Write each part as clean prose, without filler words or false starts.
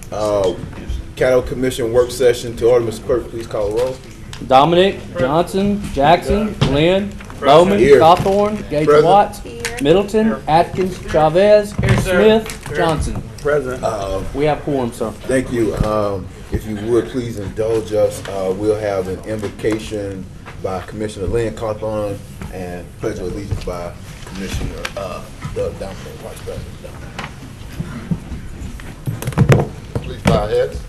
Caddo Commission work session to order. Mr. Clerk, please call the roll. Dominic, Johnson, Jackson, Glenn, Bowman, Here. Cawthorn, Gage Present. Watts, Middleton, Atkins, Chavez, Smith, Johnson. Present. We have quorum, sir. Thank you. If you would please indulge us, we'll have an invocation by Commissioner Lynn Cawthorn and pledge of allegiance by Commissioner Doug Dominic, Vice President Dominic. Please bow our heads.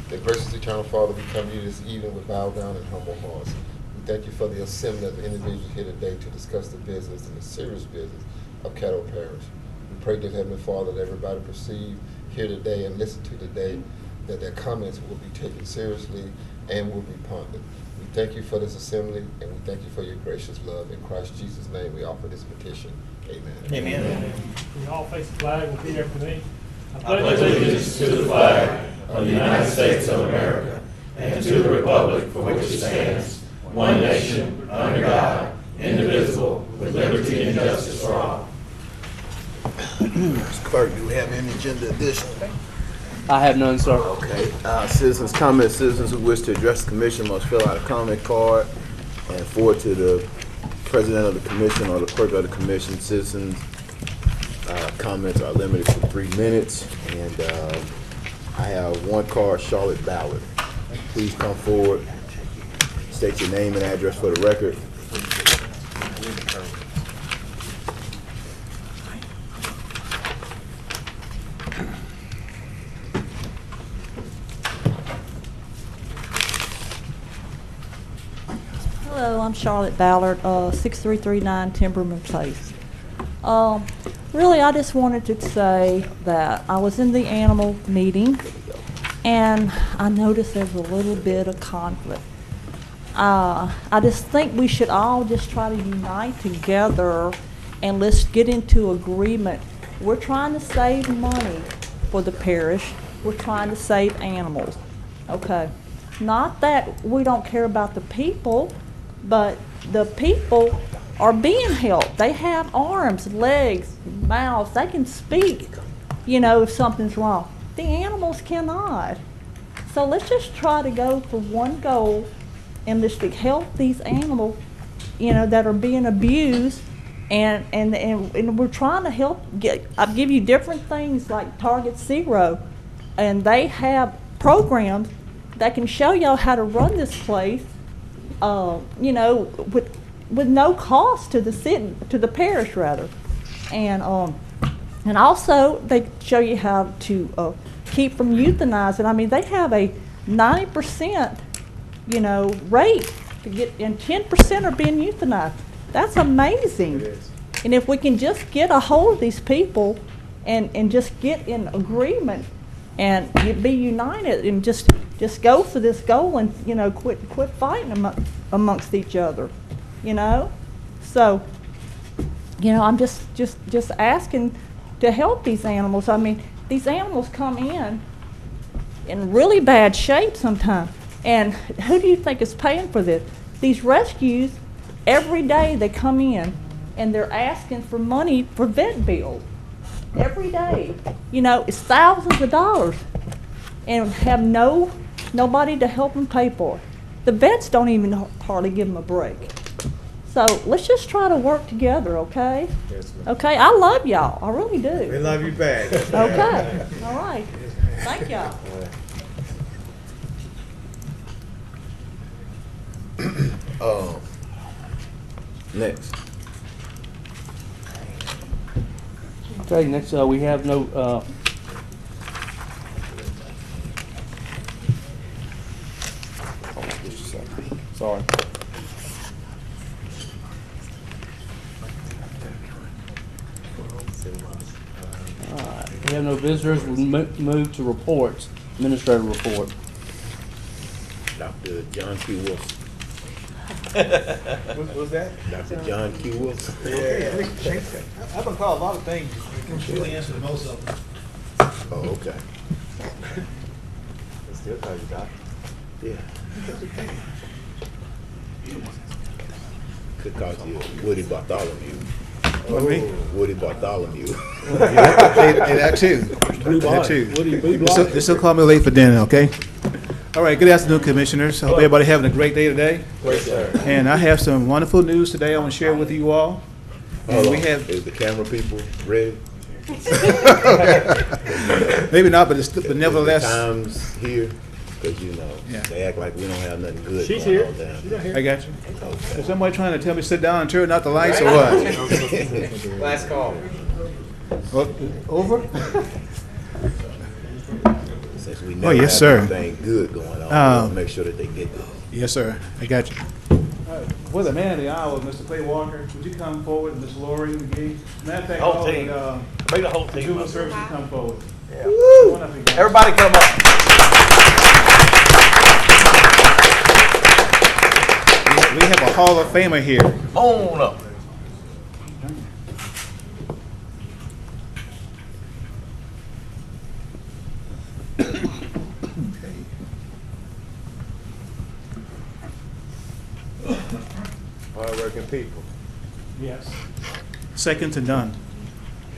The gracious eternal Father, we come to you this evening with bowed down and humble hearts. We thank you for the assembly of the individuals here today to discuss the business and the serious business of Caddo Parish. We pray, dear Heavenly Father, that everybody perceive here today and listen to today that their comments will be taken seriously and will be pondered. We thank you for this assembly and we thank you for your gracious love. In Christ Jesus' name we offer this petition. Amen. Amen. We all face the flag. Will be there for me. I pledge allegiance to the flag of the United States of America and to the republic for which it stands, one nation, under God, indivisible, with liberty and justice for all. Mr. Clerk, do we have any agenda addition? I have none, sir. Okay. Citizens' comments. Citizens who wish to address the commission must fill out a comment card and forward to the president of the commission or the clerk of the commission. Citizens' comments are limited to 3 minutes, and I have one card, Charlotte Ballard. Please come forward, state your name and address for the record. Hello, I'm Charlotte Ballard, 6339 Timberman Place. Really, I just wanted to say that I was in the animal meeting, and I noticed there's a little bit of conflict. I just think we should all just try to unite together, and let's get into agreement. We're trying to save money for the parish. We're trying to save animals, okay? Not that we don't care about the people, but the people are being helped. They have arms, legs, mouths. They can speak, you know, if something's wrong. The animals cannot. So let's just try to go for one goal and just to help these animals, you know, that are being abused. And we're trying to help I'll give you different things like Target Zero, and they have programs that can show y'all how to run this place, you know, with no cost to the city, to the parish rather, and also they show you how to keep from euthanizing. I mean, they have a 90%, you know, rate to get, and 10% are being euthanized. That's amazing. And if we can just get a hold of these people and just get in agreement and be united and just go for this goal and, you know, quit fighting amongst each other, you know. So, you know, I'm just asking to help these animals. I mean, these animals come in really bad shape sometimes, and who do you think is paying for this? These rescues, every day they come in and they're asking for money for vet bills. Every day, you know, it's thousands of dollars, and have nobody to help them pay for it. The vets don't even hardly give them a break. So let's just try to work together, okay? Yes, okay, I love y'all. I really do. we love you back. Okay, all right. Thank y'all. Next. Okay, next we have no. Sorry. We have no visitors. We move to reports. Administrative report. Dr. John Q. Wilson. What was that? Dr. John Q. Wilson. Yeah. I've been called a lot of things. You can really answer most of them. Oh, okay. They still call you Doc. Yeah. Could cause you Woody Bartholomew. Pardon me? Woody Bartholomew. That too. That too. They still call me late for dinner, okay? All right, good afternoon, commissioners. I hope everybody having a great day today. Great, sir. And I have some wonderful news today I want to share with you all. And we have, Is the camera people ready? maybe not, but The nevertheless, times here, because Yeah. they act like we don't have nothing good She's going here. on down She's there. not here. I got you. Is somebody trying to tell me to sit down and turn out the lights or what? Last call. Over? Since we Oh, never yes, have sir. anything good going on, we want to make sure that they get this. Yes, sir. I got you. Well, the man of the hour, Mr. Clay Walker, would you come forward, Ms. Lori McGee? Matter of fact, Whole all team. Bring the whole the team juvenile up. services come forward. Yeah. Come on up here, guys. Everybody come up. We have a Hall of Famer here. On up. Hard-working people. Yes. Second to none.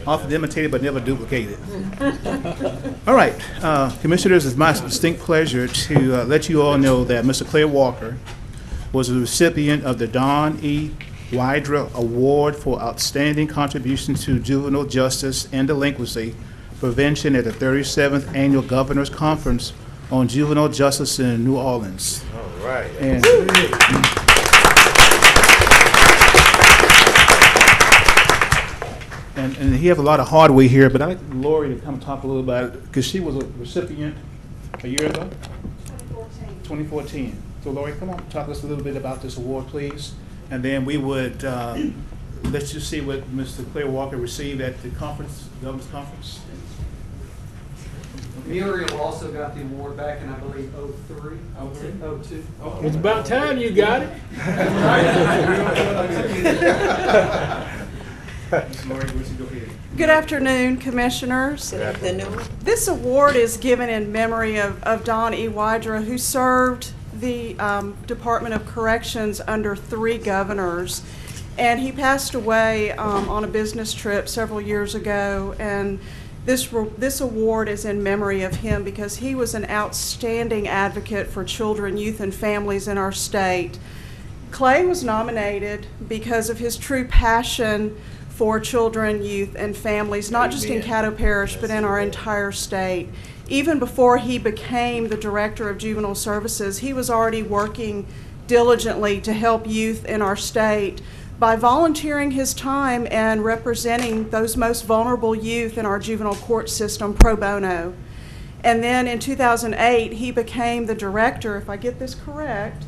Often imitated but never duplicated. All right, Commissioners, it's my distinct pleasure to let you all know that Mr. Clay Walker was a recipient of the Don E. Wydra Award for Outstanding Contribution to Juvenile Justice and Delinquency Prevention at the 37th Annual Governor's Conference on Juvenile Justice in New Orleans. All right. And And he have a lot of hardware here, but I'd like Lori to come talk a little about it, because she was a recipient a year ago? 2014. So Lori, come on, talk to us a little bit about this award, please. And then we would let you see what Mr. Clay Walker received at the conference, Governor's Conference. Muriel also got the award back in, I believe, '03. '02. It's about time you got it. Lori, where's he go here? Good afternoon, Commissioners. This award is given in memory of Don E. Wydra, who served the Department of Corrections under 3 governors. And he passed away on a business trip several years ago. And this award is in memory of him because he was an outstanding advocate for children, youth, and families in our state. Clay was nominated because of his true passion for children, youth, and families, not just in Caddo Parish, but in our entire state. Even before he became the Director of Juvenile Services, he was already working diligently to help youth in our state by volunteering his time and representing those most vulnerable youth in our juvenile court system pro bono. And then in 2008, he became the director, if I get this correct,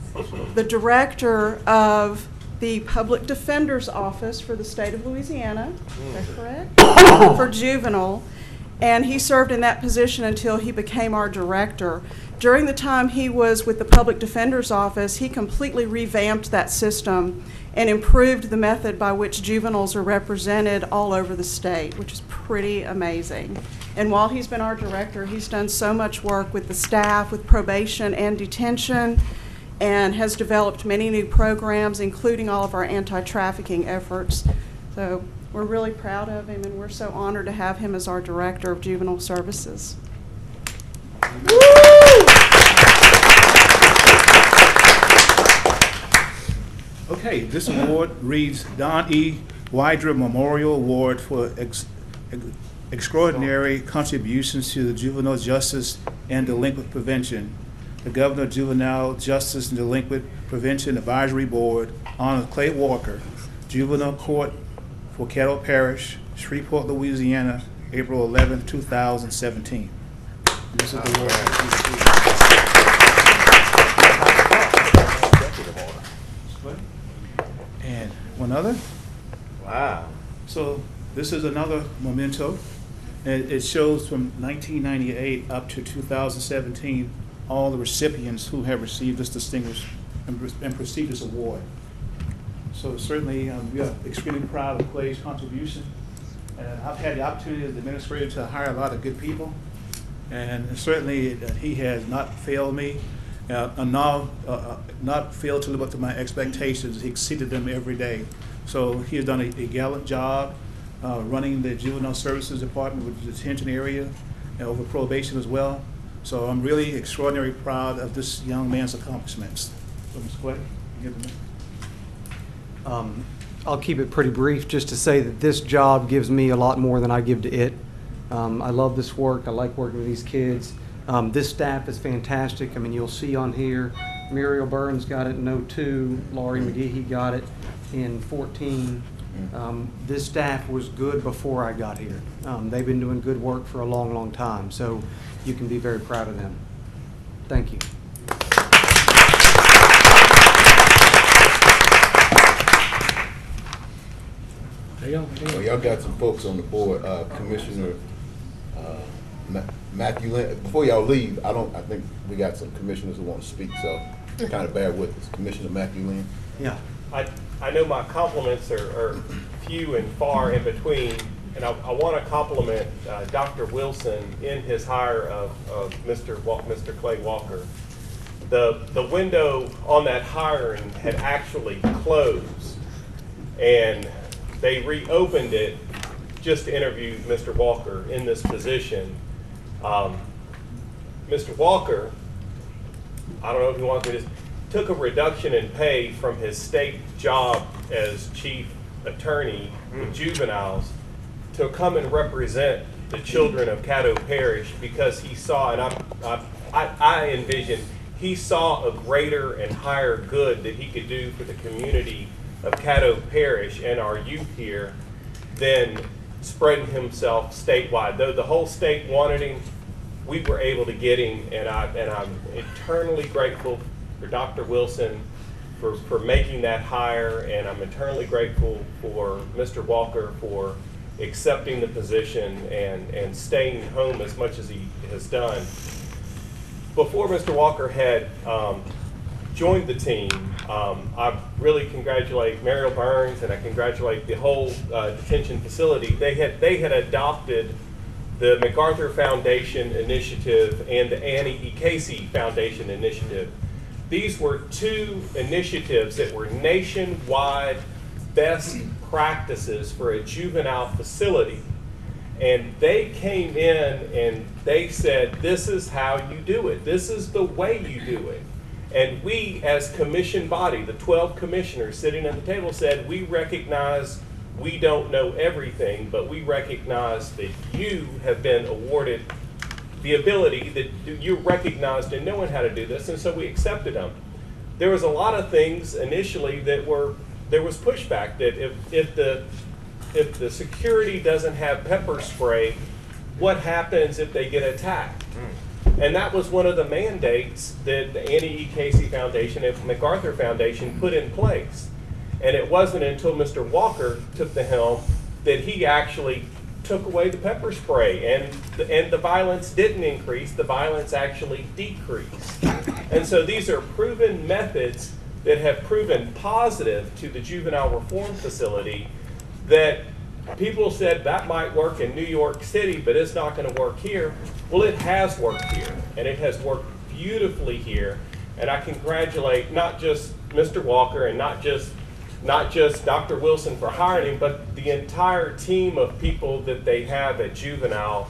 the director of the Public Defender's Office for the state of Louisiana, is that correct? For juvenile. And he served in that position until he became our director. During the time he was with the Public Defender's Office, he completely revamped that system and improved the method by which juveniles are represented all over the state, which is pretty amazing. And while he's been our director, he's done so much work with the staff, with probation and detention, and has developed many new programs, including all of our anti-trafficking efforts. So we're really proud of him, and we're so honored to have him as our Director of Juvenile Services. Okay, this award reads Don E. Wydra Memorial Award for extraordinary contributions to the juvenile justice and delinquent prevention. The Governor of Juvenile Justice and Delinquent Prevention Advisory Board honors Clay Walker, Juvenile Court for Caddo Parish, Shreveport, Louisiana, April 11, 2017. This is the award. And one other. Wow. So this is another memento. And it shows from 1998 up to 2017 all the recipients who have received this distinguished and prestigious award. So certainly we are extremely proud of Clay's contribution. And I've had the opportunity as the administrator to hire a lot of good people. And certainly he has not failed me, not failed to live up to my expectations. He exceeded them every day. So he has done a gallant job running the Juvenile Services Department with the detention area and over probation as well. So I'm really extraordinarily proud of this young man's accomplishments. So, Mr. Clay, you get the I'll keep it pretty brief, just to say that this job gives me a lot more than I give to it. I love this work. I like working with these kids. This staff is fantastic. I mean, you'll see on here, Muriel Burns got it in 02, Laurie McGehee got it in 14. This staff was good before I got here. They've been doing good work for a long, long time, so you can be very proud of them. Thank you. Well, y'all got some folks on the board, Commissioner Matthew Lynn. Before y'all leave, I think we got some commissioners who want to speak, so kind of bear with us. Commissioner Matthew Lynn. Yeah. I know my compliments are few and far in between, and I want to compliment Dr. Wilson in his hire of Mr. Clay Walker. The window on that hiring had actually closed, and they reopened it just to interview Mr. Walker in this position. Mr. Walker, I don't know if he wants me to, took a reduction in pay from his state job as chief attorney with juveniles to come and represent the children of Caddo Parish, because he saw, and I envision, he saw a greater and higher good that he could do for the community of Caddo Parish and our youth here than spreading himself statewide. Though the whole state wanted him, we were able to get him, and I'm eternally grateful for Dr. Wilson for making that hire, and I'm eternally grateful for Mr. Walker for accepting the position and staying home as much as he has done. Before Mr. Walker had joined the team, I really congratulate Muriel Burns, and I congratulate the whole detention facility. They had adopted the MacArthur Foundation Initiative and the Annie E. Casey Foundation Initiative. These were two initiatives that were nationwide best practices for a juvenile facility. And they came in and they said, this is how you do it. This is the way you do it. And we, as commission body, the 12 commissioners sitting at the table, said, we recognize we don't know everything, but we recognize that you have been awarded the ability, that you're recognized in knowing how to do this, and so we accepted them. There was a lot of things initially that there was pushback, that if the security doesn't have pepper spray, what happens if they get attacked? And that was one of the mandates that the Annie E. Casey Foundation and MacArthur Foundation put in place. And it wasn't until Mr. Walker took the helm that he actually took away the pepper spray, and the violence didn't increase, the violence actually decreased. And so these are proven methods that have proven positive to the juvenile reform facility, that people said that might work in New York City, but it's not going to work here. Well, it has worked here, and it has worked beautifully here. And I congratulate not just Mr. Walker and not just Dr. Wilson for hiring him, but the entire team of people that they have at Juvenile.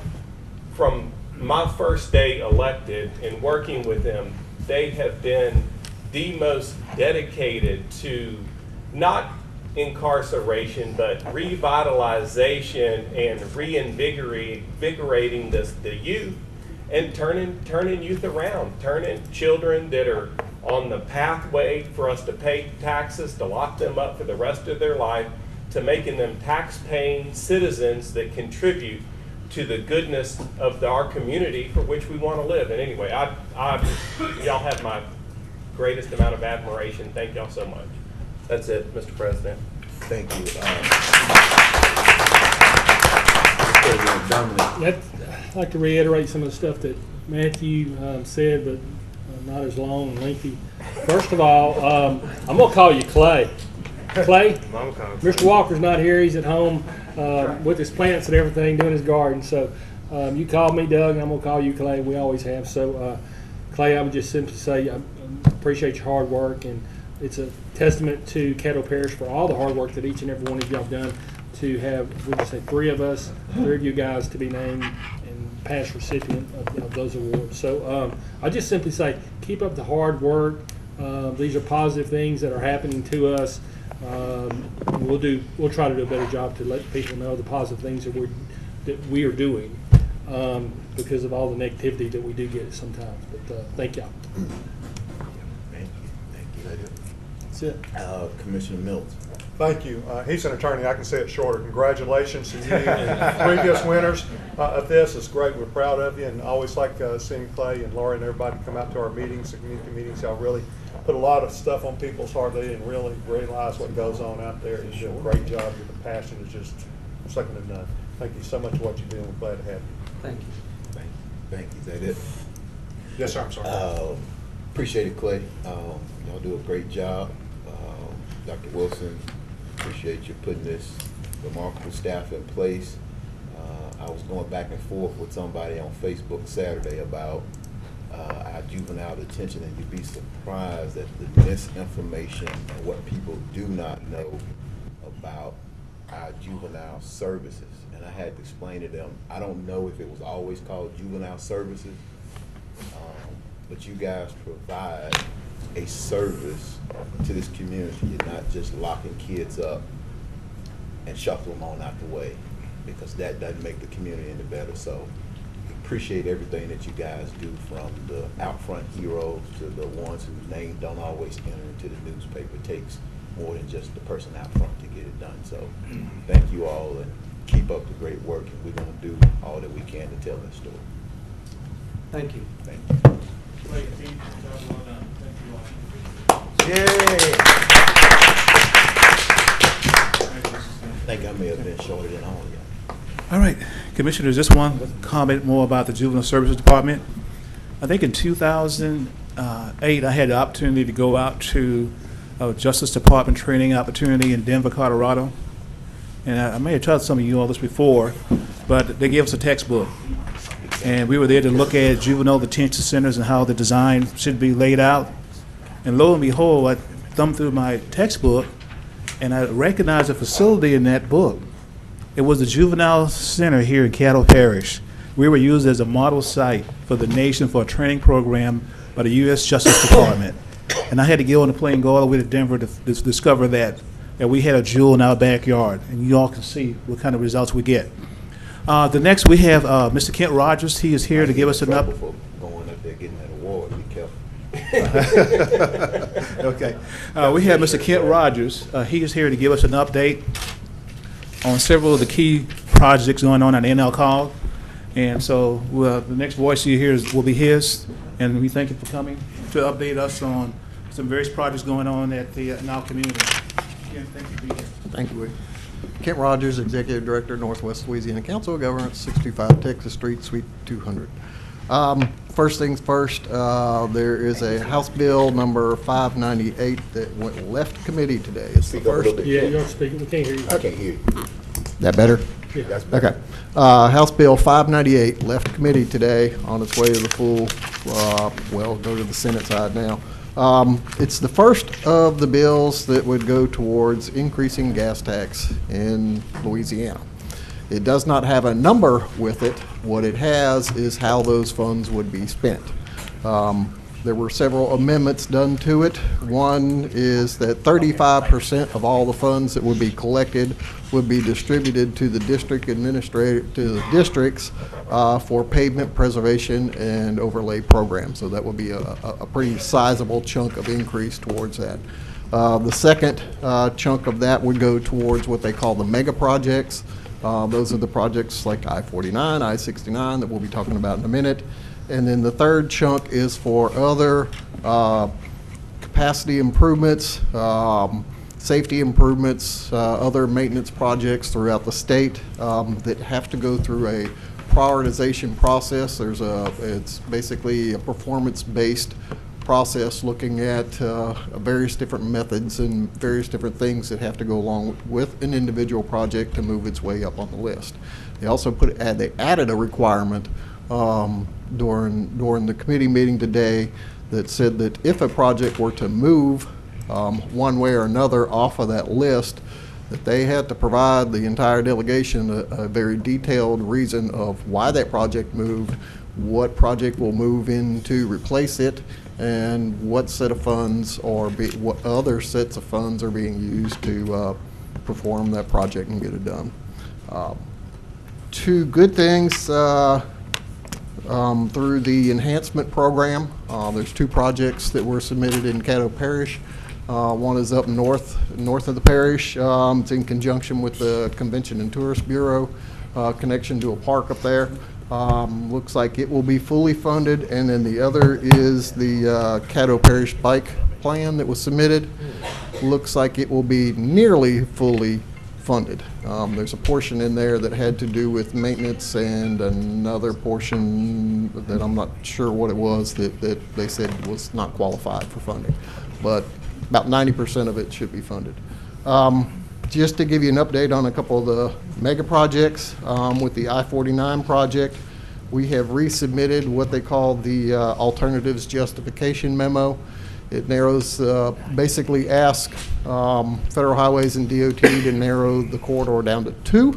From my first day elected and working with them, they have been the most dedicated to not incarceration, but revitalization and reinvigorating the youth, and turning youth around, turning children that are on the pathway for us to pay taxes, to lock them up for the rest of their life, to making them tax-paying citizens that contribute to the goodness of our community for which we want to live. And anyway, y'all have my greatest amount of admiration. Thank y'all so much. That's it, Mr. President. Thank you. President Dominic. I'd like to reiterate some of the stuff that Matthew said, but not as long and lengthy. First of all, I'm going to call you Clay. Clay, Mr. Walker's not here. He's at home with his plants and everything, doing his garden. So you call me Doug, and I'm going to call you Clay. We always have. So, Clay, I would just simply say I appreciate your hard work, and it's a testament to Caddo Parish for all the hard work that each and every one of y'all have done to have, we just say three of you guys to be named and past recipient of those awards. So I just simply say, keep up the hard work. These are positive things that are happening to us. We'll try to do a better job to let people know the positive things that we are doing because of all the negativity that we do get sometimes. But thank y'all. Thank you. That's it. Commissioner Mills. Thank you. He's an attorney. I can say it shorter. Congratulations to you and previous winners of this. It's great. We're proud of you, and I always like seeing Clay and Laura and everybody come out to our meetings, the community meetings. Y'all really put a lot of stuff on people's heart. They didn't really realize what goes on out there. You do a great job. Your passion is just second to none. Thank you so much for what you're doing. We're glad to have you. Thank you. Thank you. Is that it? Yes, sir. I'm sorry. Appreciate it, Clay. Y'all do a great job. Dr. Wilson, appreciate you putting this remarkable staff in place. I was going back and forth with somebody on Facebook Saturday about our juvenile detention, and you'd be surprised at the misinformation and what people do not know about our juvenile services. And I had to explain to them, I don't know if it was always called juvenile services, but you guys provide a service to this community. You're not just locking kids up and shuffle them on out the way, because that doesn't make the community any better. So appreciate everything that you guys do, from the out front heroes to the ones whose name don't always enter into the newspaper. It takes more than just the person out front to get it done. So thank you all, and keep up the great work, and we're going to do all that we can to tell that story. Thank you. Thank you. Yay! I think I may have been shorter than all of y'all. All right, Commissioners, just one comment more about the Juvenile Services Department. I think in 2008, I had the opportunity to go out to a Justice Department training opportunity in Denver, Colorado. And I may have told some of you all this before, but they gave us a textbook. And we were there to look at juvenile detention centers and how the design should be laid out. And lo and behold, I thumbed through my textbook, and I recognized a facility in that book. It was the juvenile center here in Caddo Parish. We were used as a model site for the nation for a training program by the U.S. Justice Department. And I had to get on the plane and go all the way to Denver to discover that we had a jewel in our backyard. And you all can see what kind of results we get. The next we have Mr. Kent Rogers. He is here to give us an up. For going up there getting that award, be careful. Okay. We have Mr. Kent Rogers. He is here to give us an update on several of the key projects going on at NL-COG. And so the next voice you hear will be his, and we thank you for coming to update us on some various projects going on in our community. Again, thank you for being here. Thank you, Woody. Kent Rogers, Executive Director, Northwest Louisiana Council of Governments, 65 Texas Street, Suite 200. First things first, there is a House Bill number 598 that went left committee today. It's the first. Yeah, you're speaking. We can't hear you. I can't hear you. That better? Yeah. That's better. Okay. House Bill 598 left committee today on its way to the full, well, go to the Senate side now. It's the first of the bills that would go towards increasing gas tax in Louisiana. It does not have a number with it. What it has is how those funds would be spent. There were several amendments done to it. One is that 35% of all the funds that would be collected would be distributed to the district administrator, to the districts for pavement preservation and overlay programs. So that would be a pretty sizable chunk of increase towards that. The second chunk of that would go towards what they call the mega projects. Those are the projects like I-49, I-69 that we'll be talking about in a minute. And then the third chunk is for other capacity improvements, safety improvements, other maintenance projects throughout the state that have to go through a prioritization process. It's basically a performance-based process looking at various different methods and various different things that have to go along with an individual project to move its way up on the list. They also they added a requirement during the committee meeting today that said that if a project were to move one way or another off of that list, that they had to provide the entire delegation a very detailed reason of why that project moved, what project will move in to replace it, and what set of funds or what other sets of funds are being used to perform that project and get it done. Two good things through the enhancement program. There's two projects that were submitted in Caddo Parish. One is up north of the parish. It's in conjunction with the Convention and Tourist Bureau, connection to a park up there. Looks like it will be fully funded. And then the other is the Caddo Parish Bike Plan that was submitted. Looks like it will be nearly fully funded. There's a portion in there that had to do with maintenance and another portion that I'm not sure what it was that they said was not qualified for funding. But about 90% of it should be funded. Just to give you an update on a couple of the mega projects, with the I-49 project, we have resubmitted what they call the alternatives justification memo. It narrows, basically asks Federal Highways and DOT to narrow the corridor down to two,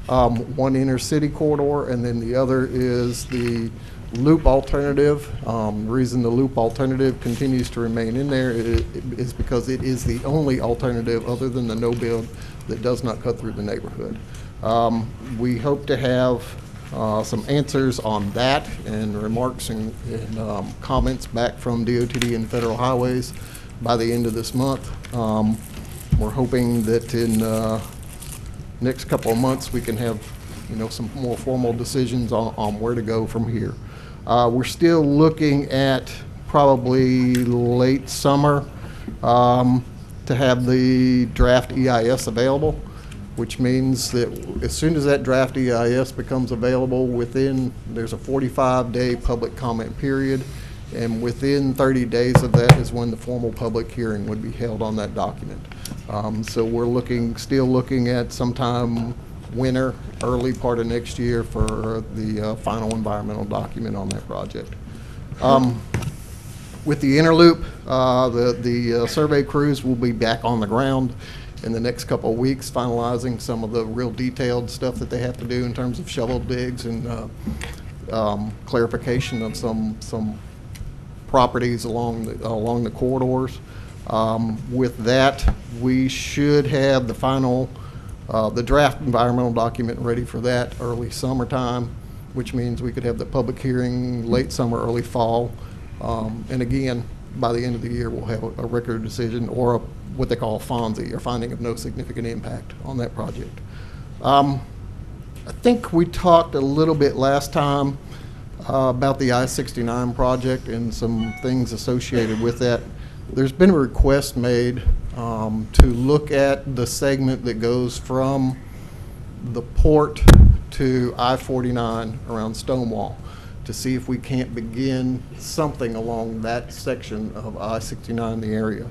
one inner city corridor, and then the other is the loop alternative. The reason the loop alternative continues to remain in there is because it is the only alternative other than the no build that does not cut through the neighborhood. We hope to have some answers on that and remarks and comments back from DOT and Federal Highways by the end of this month. We're hoping that in next couple of months we can have some more formal decisions on where to go from here. We're still looking at probably late summer to have the draft EIS available, which means that as soon as that draft EIS becomes available, there's a 45-day public comment period, and within 30 days of that is when the formal public hearing would be held on that document. So we're still looking at sometime winter, early part of next year for the final environmental document on that project. With the interloop, the survey crews will be back on the ground in the next couple of weeks, finalizing some of the real detailed stuff that they have to do in terms of shovel digs and clarification of some properties along the corridors. With that, we should have the final the draft environmental document ready for that early summertime, which means we could have the public hearing late summer, early fall. And again, by the end of the year, we'll have a record decision or what they call a FONSI, or finding of no significant impact, on that project. I think we talked a little bit last time about the I-69 project and some things associated with that. There's been a request made to look at the segment that goes from the port to I-49 around Stonewall to see if we can't begin something along that section of I-69 in the area.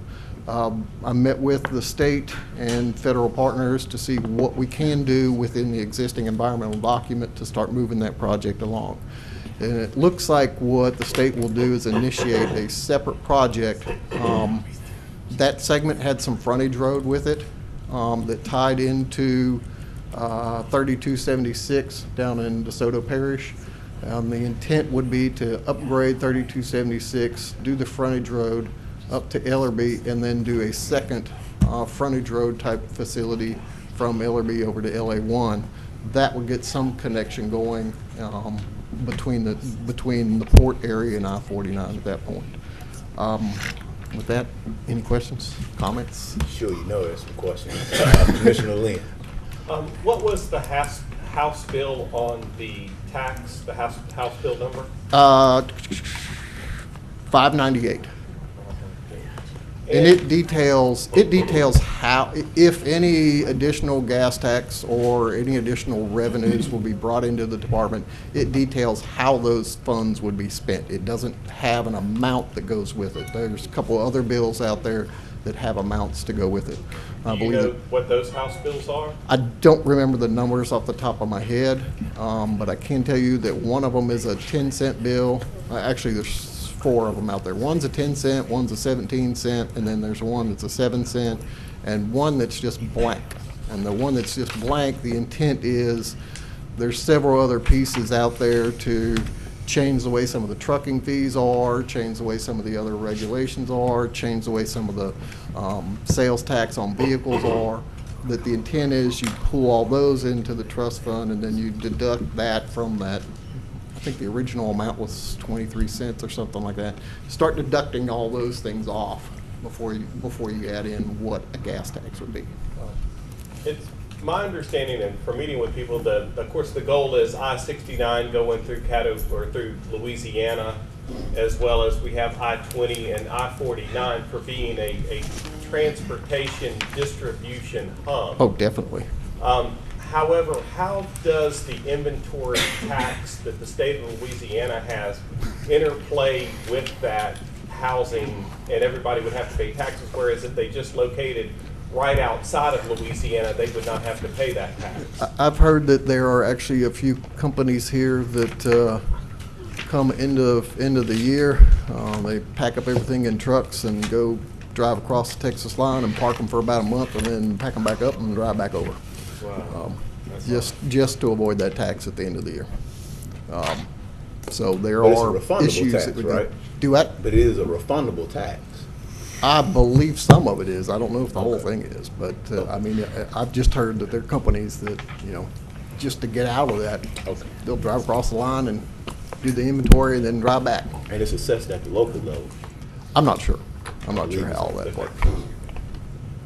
I met with the state and federal partners to see what we can do within the existing environmental document to start moving that project along. And it looks like what the state will do is initiate a separate project. That segment had some frontage road with it that tied into 3276 down in DeSoto Parish. The intent would be to upgrade 3276, do the frontage road up to Ellerby, and then do a second frontage road type facility from Ellerby over to LA1. That would get some connection going between the port area and I-49 at that point. With that, any questions, comments? Sure, there's some questions. Commissioner Lynn. What was the House bill on the tax, the House bill number? 598. And it details how, if any additional gas tax or any additional revenues will be brought into the department, it details how those funds would be spent. It doesn't have an amount that goes with it. There's a couple other bills out there that have amounts to go with it. Do you know what those House bills are? I don't remember the numbers off the top of my head, but I can tell you that one of them is a 10-cent bill. Actually, there's 4 of them out there. One's a 10 cent, one's a 17 cent, and then there's one that's a 7 cent, and one that's just blank. And the one that's just blank, the intent is there's several other pieces out there to change the way some of the trucking fees are, change the way some of the other regulations are, change the way some of the sales tax on vehicles are. That the intent is you pull all those into the trust fund and then you deduct that from that. I think the original amount was 23 cents or something like that. Start deducting all those things off before you add in what a gas tax would be. It's my understanding, and from meeting with people, that of course the goal is I-69 going through Caddo or through Louisiana, as well as we have I-20 and I-49 for being a transportation distribution hub. Oh, definitely. However, how does the inventory tax that the state of Louisiana has interplay with that housing, and everybody would have to pay taxes, whereas if they just located right outside of Louisiana, they would not have to pay that tax? I've heard that there are actually a few companies here that come end of the year. They pack up everything in trucks and go drive across the Texas line and park them for about a month and then pack them back up and drive back over. Wow. Just to avoid that tax at the end of the year. So there But it's a are refundable issues tax, that we right? do what? But it is a refundable tax. I believe some of it is. I don't know if the whole thing is, but I mean, I've just heard that there are companies that, you know, just to get out of that, they'll drive across the line and do the inventory and then drive back. And it's assessed at the local level. I'm not sure. I'm not sure how all that works.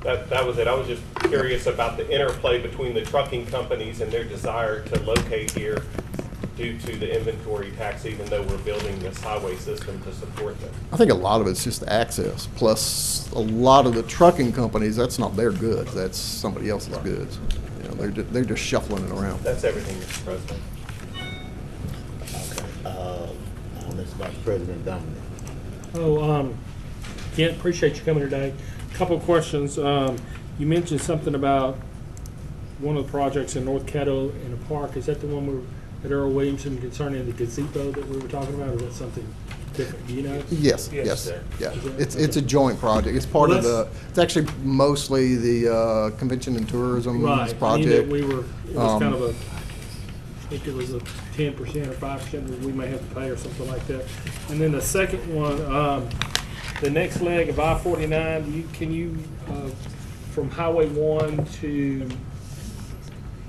That was it. I was just curious about the interplay between the trucking companies and their desire to locate here due to the inventory tax, even though we're building this highway system to support them. I think a lot of it's just access. Plus, a lot of the trucking companies, that's not their goods. That's somebody else's goods. You know, they're just shuffling it around. That's everything, Mr. President. Mr. Vice President Dominic. Kent, appreciate you coming today. Couple of questions. You mentioned something about one of the projects in North Caddo in the park. Is that the one that Earl Williamson concerning the gazebo that we were talking about, or is that something different? Do you know? Yes. Sir. Yeah. It's a joint project. It's part of it's actually mostly the Convention and Tourism Right. project. I mean, it was kind of a, I think it was a 10% or 5% that we may have to pay or something like that. And then the second one, the next leg of I-49, can you from Highway 1 to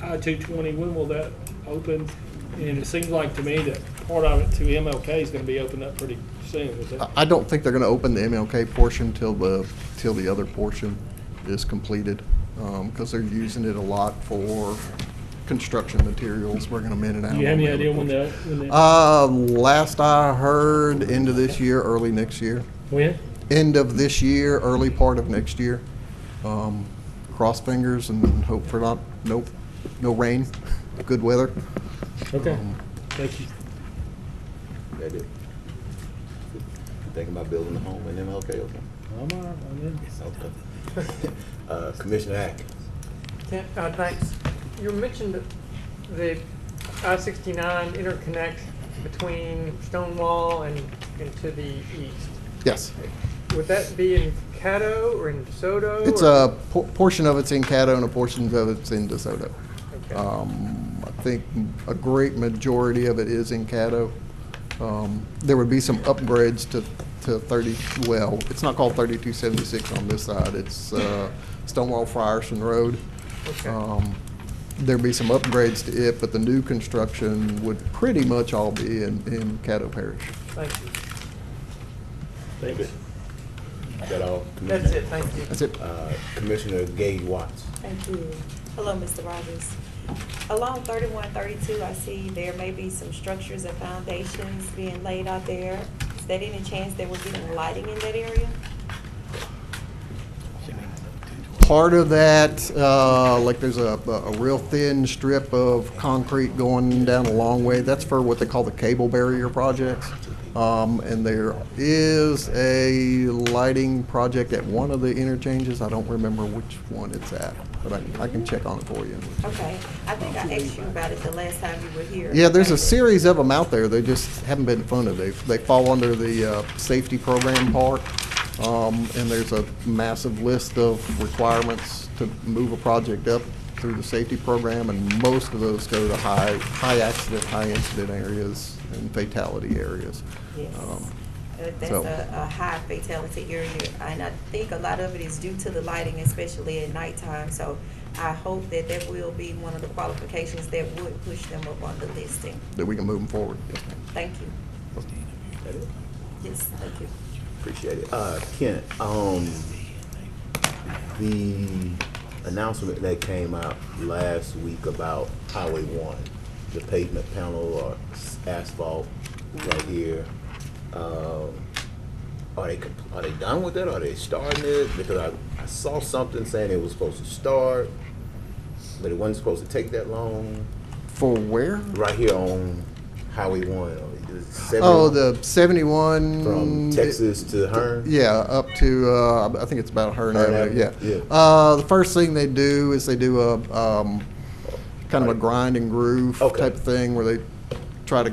I-220, when will that open? And it seems like to me that part of it to MLK is going to be opened up pretty soon. Is that? I don't think they're going to open the MLK portion till the other portion is completed, because they're using it a lot for construction materials. We're going to in and out. Do you have any idea when that? Last I heard, end of this year, early next year. When? End of this year, early part of next year. Cross fingers and hope for no rain, good weather. Okay. Thank you. That it. Thinking about building a home in MLK, okay? I'm all right. I'm in. Okay. Commissioner Atkins. Thanks. You mentioned the I-69 interconnect between Stonewall and to the east. Yes. Would that be in Caddo or in DeSoto? It's a portion of it's in Caddo and a portion of it's in DeSoto. Okay. I think a great majority of it is in Caddo. There would be some upgrades to 30, well, it's not called 3276 on this side. It's Stonewall Frierson Road. Okay. There'd be some upgrades to it, but the new construction would pretty much all be in Caddo Parish. Thank you. Thank you. Is that all? That's it. Thank you. That's it. Commissioner Gage Watts. Thank you. Hello, Mr. Rogers. Along 3132, I see there may be some structures and foundations being laid out there. Is there any chance that we're getting lighting in that area? Part of that, like there's a real thin strip of concrete going down a long way. That's for what they call the cable barrier projects. And there is a lighting project at one of the interchanges. I don't remember which one it's at, but I can check on it for you. Okay, I think I asked you about it the last time you were here. Yeah, there's a series of them out there. They just haven't been funded. They fall under the safety program part. And there's a massive list of requirements to move a project up through the safety program, and most of those go to high accident, high incident areas and fatality areas. Yes. That's So- a high fatality area, and I think a lot of it is due to the lighting, especially at nighttime. So I hope that that will be one of the qualifications that would push them up on the listing. That we can move them forward. Yes, ma'am. Thank you. That it? Yes, thank you. Appreciate it. Kent, the announcement that came out last week about Highway 1, the pavement panel or asphalt right here, are they done with that? Are they starting it? Because I saw something saying it was supposed to start, but it wasn't supposed to take that long. For where? Right here on Highway 1. Oh, the 71. From Texas to Hearn? Yeah, up to, I think it's about Hearn Hearn Avenue, Avenue, yeah. The first thing they do is they do a, kind of a grind and groove Okay. type of thing where they try to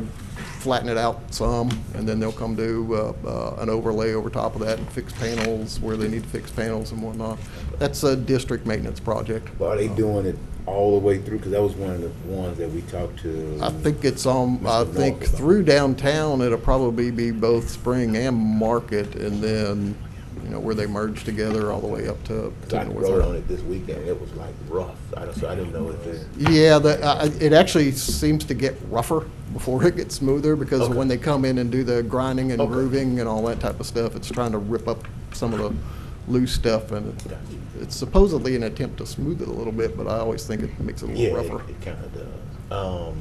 flatten it out some, and then they'll come do an overlay over top of that and fix panels where they need to fix panels and whatnot. That's a district maintenance project. But are they doing it all the way through? Because that was one of the ones that we talked to. I think it's on, Mr. I North think about. through downtown, it'll probably be both Spring and Market, and then, you know, where they merge together all the way up to 'Cause I North rode on End. it this weekend. It was like rough. So I didn't know if it. Yeah, it actually seems to get rougher before it gets smoother, because Okay. when they come in and do the grinding and Okay. grooving and all that type of stuff, it's trying to rip up some of the loose stuff, and it's supposedly an attempt to smooth it a little bit, but I always think it makes it a little Yeah, rougher. it kind of does.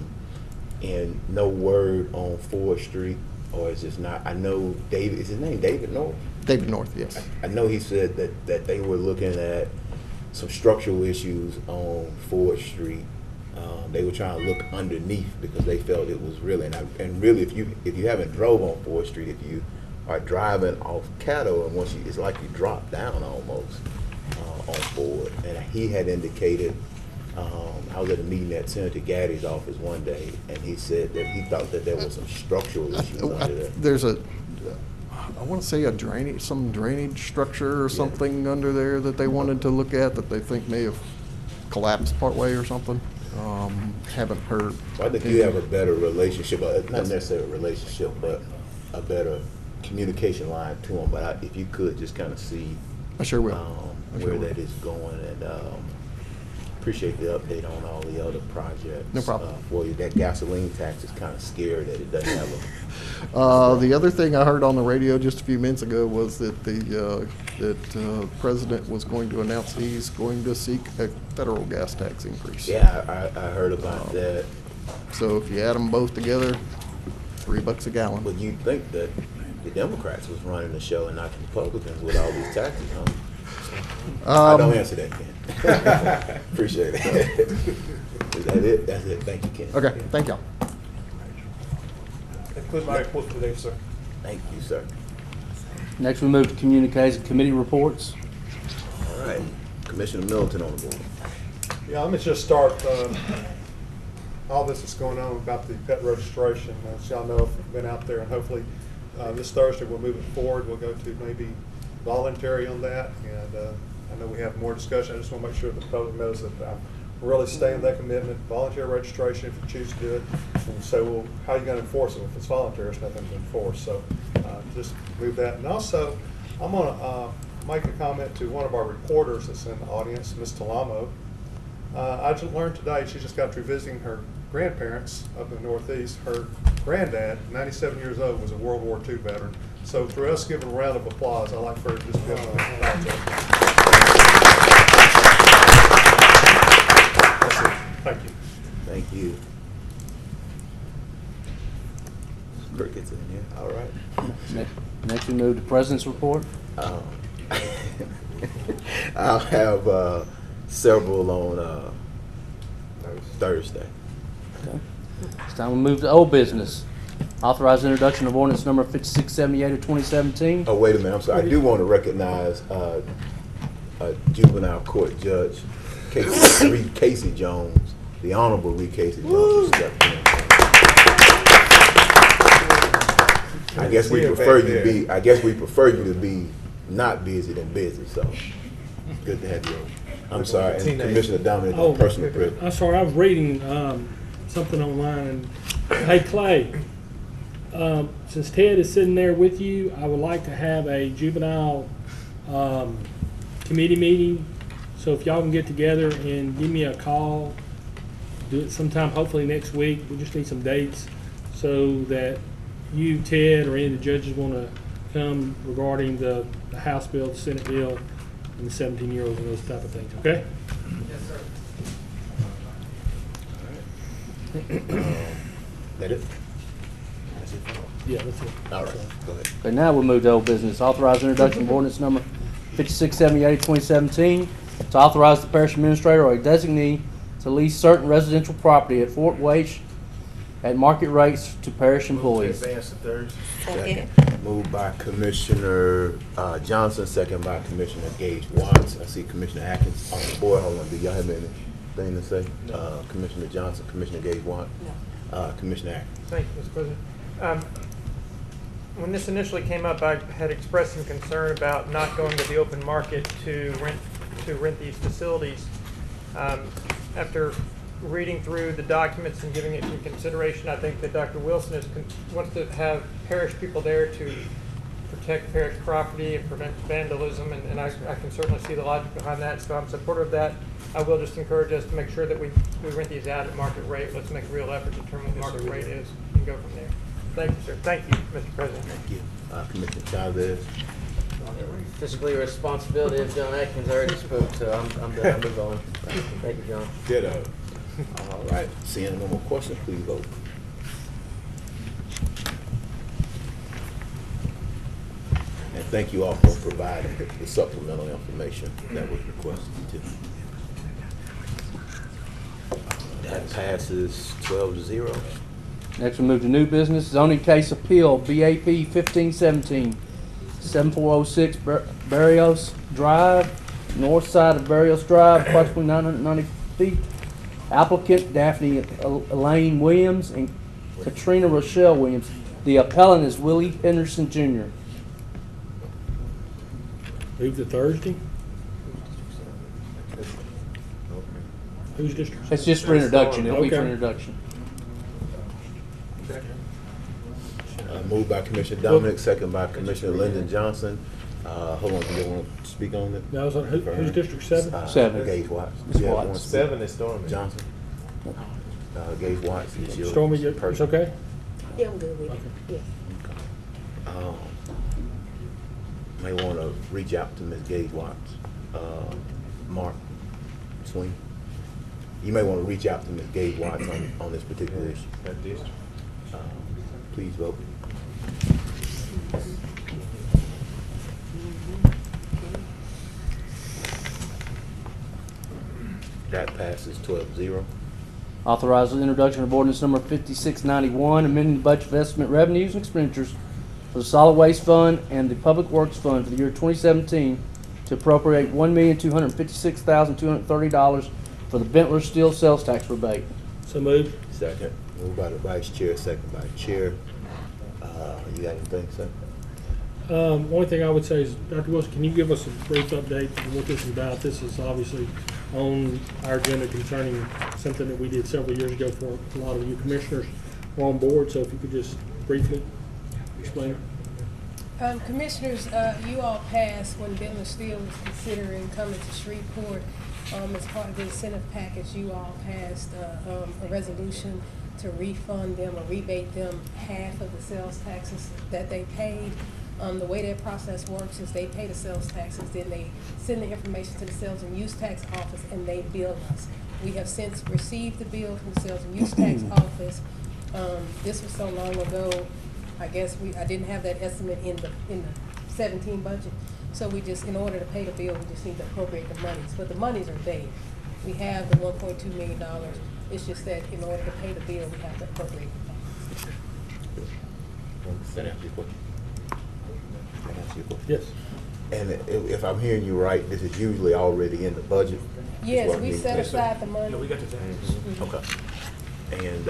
And no word on 4th Street, or is this not? I know David. Is his name David North? David North, yes. I know he said that they were looking at some structural issues on 4th Street. They were trying to look underneath because they felt it was really, and really, if you haven't drove on 4th Street, if you are driving off Caddo, and once it's like you drop down almost on 4th. And he had indicated, I was at a meeting at Senator Gaddy's office one day, and he said that he thought that there was some structural issues under there. There's I want to say some drainage structure or something under there that they wanted to look at that they think may have collapsed partway or something. Haven't heard. So I think you have a better relationship, not necessarily a relationship, but a better communication line to them. But if you could just kind of see I sure will. where that is going, and appreciate the update on all the other projects. No problem. For you, that gasoline tax is kind of scary that it doesn't have a. The other thing I heard on the radio just a few minutes ago was that the president was going to announce he's going to seek a federal gas tax increase. Yeah, I heard about that. So if you add them both together, $3 a gallon. But you'd think that the Democrats was running the show and not the Republicans with all these taxes, huh? Don't answer that, Ken. Appreciate it. Is that it? That's it. Thank you, Ken. Okay, thank y'all. That concludes my report for today, sir. Thank you, sir. Next, we move to communication committee reports. All right. Commissioner Middleton on the board. Yeah, let me just start, all this is going on about the pet registration. As y'all know, I've been out there, and hopefully this Thursday we'll move it forward. We'll go to maybe voluntary on that, and I know we have more discussion. I just want to make sure the public knows that I'm really staying with that commitment. Voluntary registration if you choose to do it. And so, well, how are you going to enforce it? If it's voluntary, there's nothing to enforce. So just move that. And also, I'm going to make a comment to one of our reporters that's in the audience, Ms. Talamo. I just learned today she just got through visiting her grandparents up in the Northeast. Her granddad, 97 years old, was a World War II veteran. So for us giving a round of applause, I'd like for her to just give a round of applause. Thank you. Thank you. Crickets in here. All right. Next, we move to president's report. I'll have several on Thursday. Okay. It's time we move to old business. Authorize introduction of ordinance number 5678 of 2017. Oh, wait a minute, I'm sorry. I do want to recognize juvenile court judge Casey Jones, the Honorable Reed Casey Jones. Who stepped in. I guess we prefer you to be not busy than busy, so good to have you. I'm sorry, and Commissioner Dominic, on personal privilege. I'm sorry, I was reading something online, and hey, Clay, since Ted is sitting there with you, I would like to have a juvenile committee meeting. So if y'all can get together and give me a call, do it sometime, hopefully next week. We just need some dates so that you, Ted, or any of the judges want to come regarding the House bill, the Senate bill, and the 17-year-olds and those type of things, okay? Yes, sir. That it? That's it? Yeah, that's it. All right, go ahead. Okay, now we'll move to old business. Authorize introduction of ordinance number 5678 of 2017 to authorize the parish administrator or a designee to lease certain residential property at Fort Waite at market rates to parish employees. Advance to third. Second. Moved by Commissioner Johnson, second by Commissioner Gage Watts. I see Commissioner Atkins on the board. Hold on, do y'all have anything to say? Commissioner Johnson, Commissioner Gage Watts, Commissioner Atkins. Thank you, Mr. President. When this initially came up, I had expressed some concern about not going to the open market to rent these facilities. After reading through the documents and giving it some consideration, I think that Dr. Wilson wants to have parish people there to protect parish property and prevent vandalism, and I can certainly see the logic behind that, so I'm supportive of that. I will just encourage us to make sure that we rent these out at market rate. Let's make a real effort to determine what market rate is and go from there. Thank you, sir. Thank you, Mr. President. Thank you. Commissioner Chavez. Fiscally responsibility, as John Atkins already spoke, so I'm done. I'll move on. Thank you, John. Ditto. All right, seeing no more questions, please vote. And thank you all for providing the supplemental information that was requested too. That passes 12-0. Next, we move to new business. Zoning case appeal, BAP 1517-7406 Barrios Drive, north side of Barrios Drive, approximately 990 feet. Applicant Daphne Elaine Williams and Katrina Rochelle Williams. The appellant is Willie Henderson Jr. Move to Thursday? Whose district? It's just for introduction. It'll be for introduction. Moved by Commissioner Dominic, second by Commissioner Lyndon Johnson. Hold on, do you want to speak on it? No, who's District 7? 7. Gage Watts. Ms. Watts. 7 is Stormy. Johnson. Gage Watts is your Stormy, it's person. okay? Yeah, I'm good with it. Yeah. May want to reach out to Ms. Gage Watts. Mark Swing. You may want to reach out to Ms. Gage Watts on this particular issue. Please vote. That passes 12-0. Authorize the introduction of ordinance number 5691, amending the budget of estimate revenues and expenditures for the Solid Waste Fund and the Public Works Fund for the year 2017 to appropriate $1,256,230 for the Bentler Steel sales tax rebate. So moved. Second. Moved by the Vice Chair, second by the Chair. You got anything to say? One thing I would say is, Dr. Wilson, can you give us a brief update on what this is about? This is obviously on our agenda concerning something that we did several years ago for a lot of you commissioners were on board, so if you could just briefly explain it. Commissioners, you all passed when Bentler Steel was considering coming to Shreveport as part of the incentive package. You all passed a resolution to refund them or rebate them half of the sales taxes that they paid. The way that process works is they pay the sales taxes, then they send the information to the Sales and Use Tax Office, and they bill us. We have since received the bill from the Sales and Use Tax Office. This was so long ago, I guess I didn't have that estimate in the 17 budget. So we just, in order to pay the bill, we just need to appropriate the monies. But the monies are there. We have the $1.2 million. It's just that in order to pay the bill, we have to appropriate the funds. Can I ask you a question? Can I ask you a question? Yes. And if I'm hearing you right, this is usually already in the budget? is Yes, what I we mean. set aside the money. No, we got the taxes. Okay. And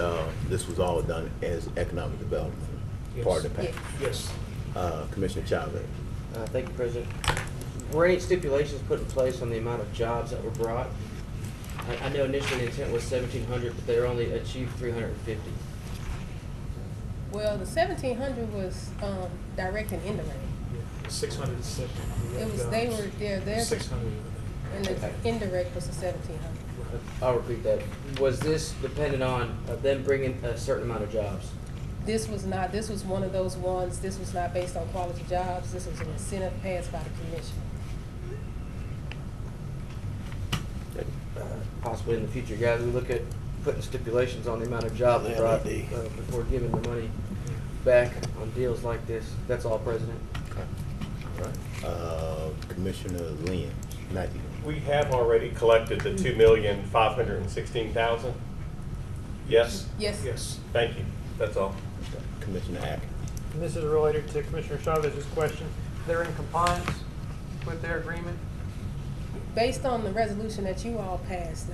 this was all done as economic development, part of the package? Yes. Commissioner Chavez? Thank you, President. Were any stipulations put in place on the amount of jobs that were brought? I know initially the intent was 1,700, but they were only achieved 350. Well, the 1,700 was direct and indirect. 600 is separate. It was, they were, their 600. and the indirect was the 1,700. I'll repeat that. Was this dependent on them bringing a certain amount of jobs? This was not, this was one of those ones, this was not based on quality jobs, this was an incentive passed by the commission. Possibly in the future, guys, we look at putting stipulations on the amount of jobs brought before giving the money back on deals like this. That's all, President. Okay. All right. Commissioner Lynn, Matthew. We have already collected the 2,516,000. Yes? Yes. Yes. Thank you. That's all. Commissioner Ack. And this is related to Commissioner Chavez's question. They're in compliance with their agreement? Based on the resolution that you all passed,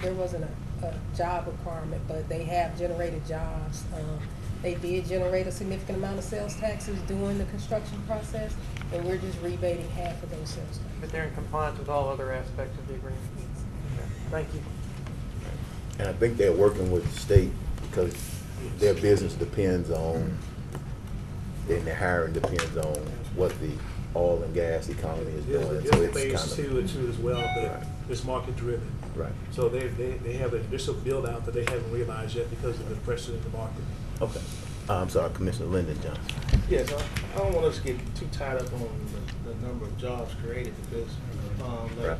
there wasn't a job requirement, but they have generated jobs. They did generate a significant amount of sales taxes during the construction process, and we're just rebating half of those sales taxes. But they're in compliance with all other aspects of the agreement? Okay. Thank you. And I think they're working with the state because their business depends on, and their hiring depends on what the oil and gas economy is doing. There's So it's phase kind two and two as well, but Right. it's market driven. Right. So they have a initial build out that they haven't realized yet because of the pressure in the market. Okay. I'm sorry, Commissioner Lyndon Johnson. Yes, I don't want us to get too tied up on the number of jobs created because, like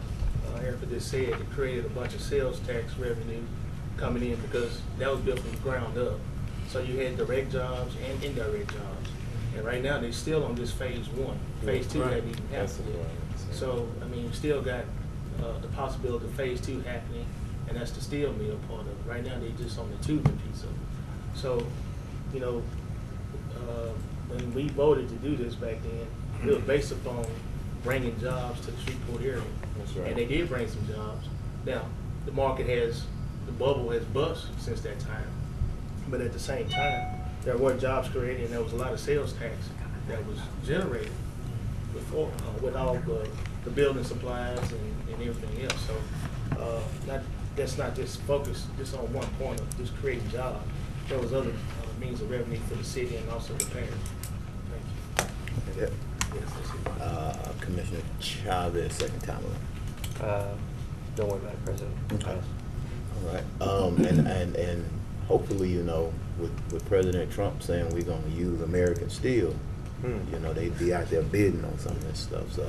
Erica just said, it created a bunch of sales tax revenue coming in because that was built from the ground up. So you had direct jobs and indirect jobs. And right now, they're still on this phase one. Phase two hasn't even happened yet. So, I mean, we still got the possibility of phase two happening, and that's the steel mill part of it. Right now, they're just on the tubing piece of it. So, you know, when we voted to do this back then, it was based upon bringing jobs to the Shreveport area. That's right. And they did bring some jobs. Now, the market has, the bubble has bust since that time. But at the same time, there were jobs created and there was a lot of sales tax that was generated before with all the building supplies and everything else. So that's not just focused just on one point of just creating jobs. There was other means of revenue for the city and also the parish. Thank you. Yeah. Commissioner Chavez, second time around. Don't worry about it, President. Okay. All right. And hopefully, you know, with President Trump saying we're going to use American steel, you know, they'd be out there bidding on some of this stuff. So,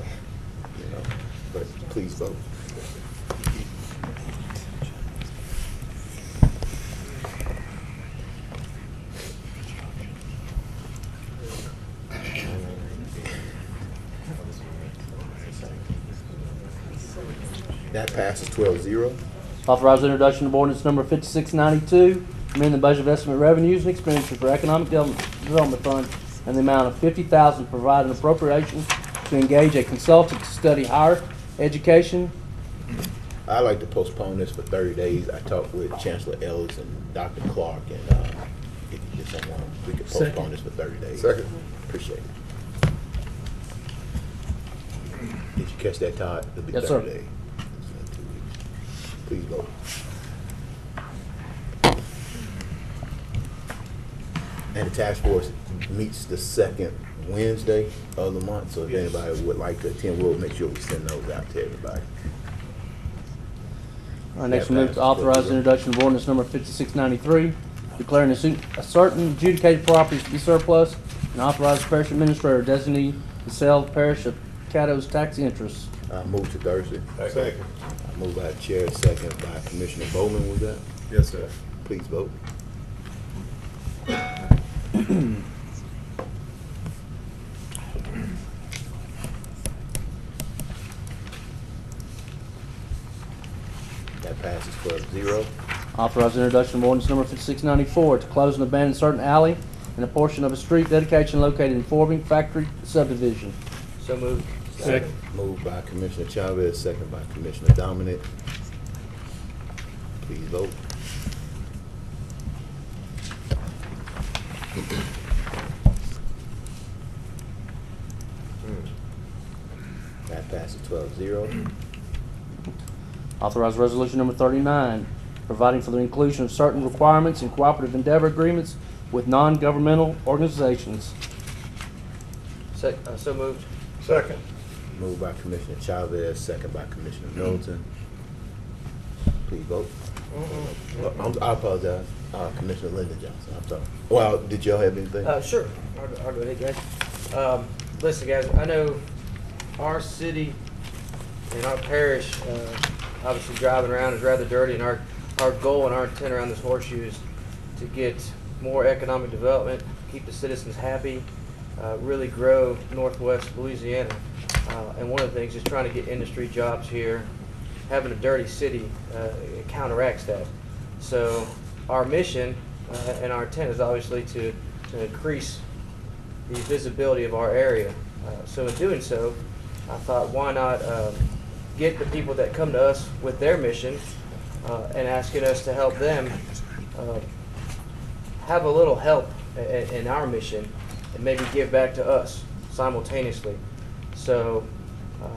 you know, but please vote. That passes 12-0. Authorize introduction of ordinance number 5692, amend the budget of estimate revenues and expenditures for economic development fund and the amount of $50,000, provide an appropriation to engage a consultant to study higher education. I'd like to postpone this for 30 days. I talked with Chancellor Ellis and Dr. Clark, and if you get someone, we could postpone this for 30 days. Second. Appreciate it. Did you catch that, Todd? It'll be Yes, 30 sir. days. Please vote. And the task force meets the second Wednesday of the month, so if anybody would like to attend, we'll make sure we send those out to everybody. All right, next we move to authorize introduction of ordinance number 5693, declaring a certain adjudicated properties to be surplus and authorize the parish administrator designee to sell the parish of Caddo's tax interests. Move to Thursday. Second. Moved by the chair, second by Commissioner Bowman, was that? Yes, sir. Please vote. That passes 12-0. Authorize introduction of ordinance number 5694 to close and abandon certain alley and a portion of a street dedication located in Forbing Factory subdivision. So moved. Second. Moved by Commissioner Chavez, second by Commissioner Dominic. Please vote. That passes 12-0. Authorize resolution number 39, providing for the inclusion of certain requirements in cooperative endeavor agreements with non-governmental organizations. So moved. Second. Moved by Commissioner Chavez, second by Commissioner Middleton. Please vote. I apologize. Commissioner Linda Johnson, I'm sorry. Well, did y'all have anything? Sure. I'll go ahead, guys. Listen, guys, I know our city and our parish, obviously driving around is rather dirty, and our goal and our intent around this horseshoe is to get more economic development, keep the citizens happy, really grow Northwest Louisiana. And one of the things is trying to get industry jobs here. Having a dirty city counteracts that. So our mission and our intent is obviously to increase the visibility of our area. So in doing so, I thought, why not get the people that come to us with their mission and asking us to help them have a little help in our mission and maybe give back to us simultaneously. So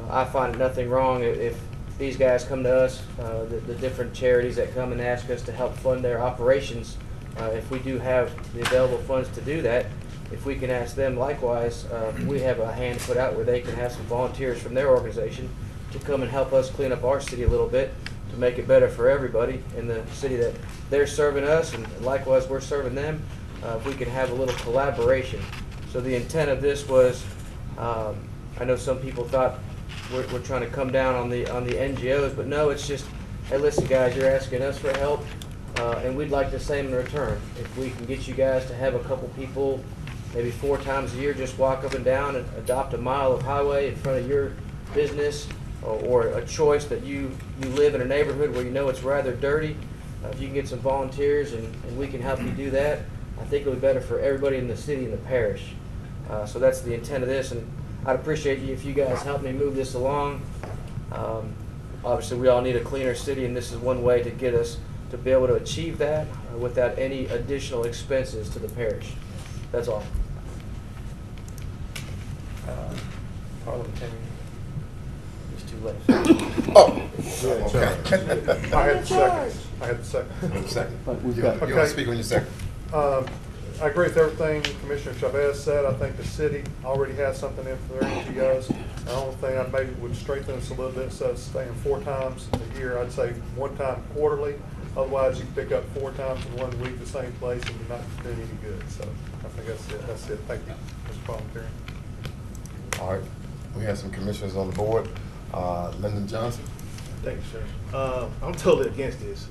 I find nothing wrong if these guys come to us, the different charities that come and ask us to help fund their operations. If we do have the available funds to do that, if we can ask them likewise, we have a hand put out where they can have some volunteers from their organization to come and help us clean up our city a little bit to make it better for everybody in the city that they're serving us, and likewise we're serving them. If we can have a little collaboration. So the intent of this was, I know some people thought we're trying to come down on the NGOs, but no, it's just, hey, listen, guys, you're asking us for help, and we'd like the same in return. If we can get you guys to have a couple people, maybe 4 times a year, just walk up and down and adopt a mile of highway in front of your business, or a choice that you live in a neighborhood where you know it's rather dirty. If you can get some volunteers and we can help you do that, I think it'll be better for everybody in the city and the parish. So that's the intent of this, and I'd appreciate you if you guys help me move this along. Obviously, we all need a cleaner city, and this is one way to get us to be able to achieve that without any additional expenses to the parish. That's all. Parliamentarian. There's 2 left. Okay. I had the second. You want to speak on your second? I agree with everything Commissioner Chavez said. I think the city already has something in for their NGOs. The only thing I maybe would strengthen us a little bit, instead of staying 4 times a year, I'd say 1 time quarterly. Otherwise, you can pick up 4 times in 1 week, the same place, and you're not doing any good. So I think that's it. Thank you, Mr. Parliamentarian. All right. We have some commissioners on the board. Lyndon Johnson. Thank you, sir. I'm totally against this.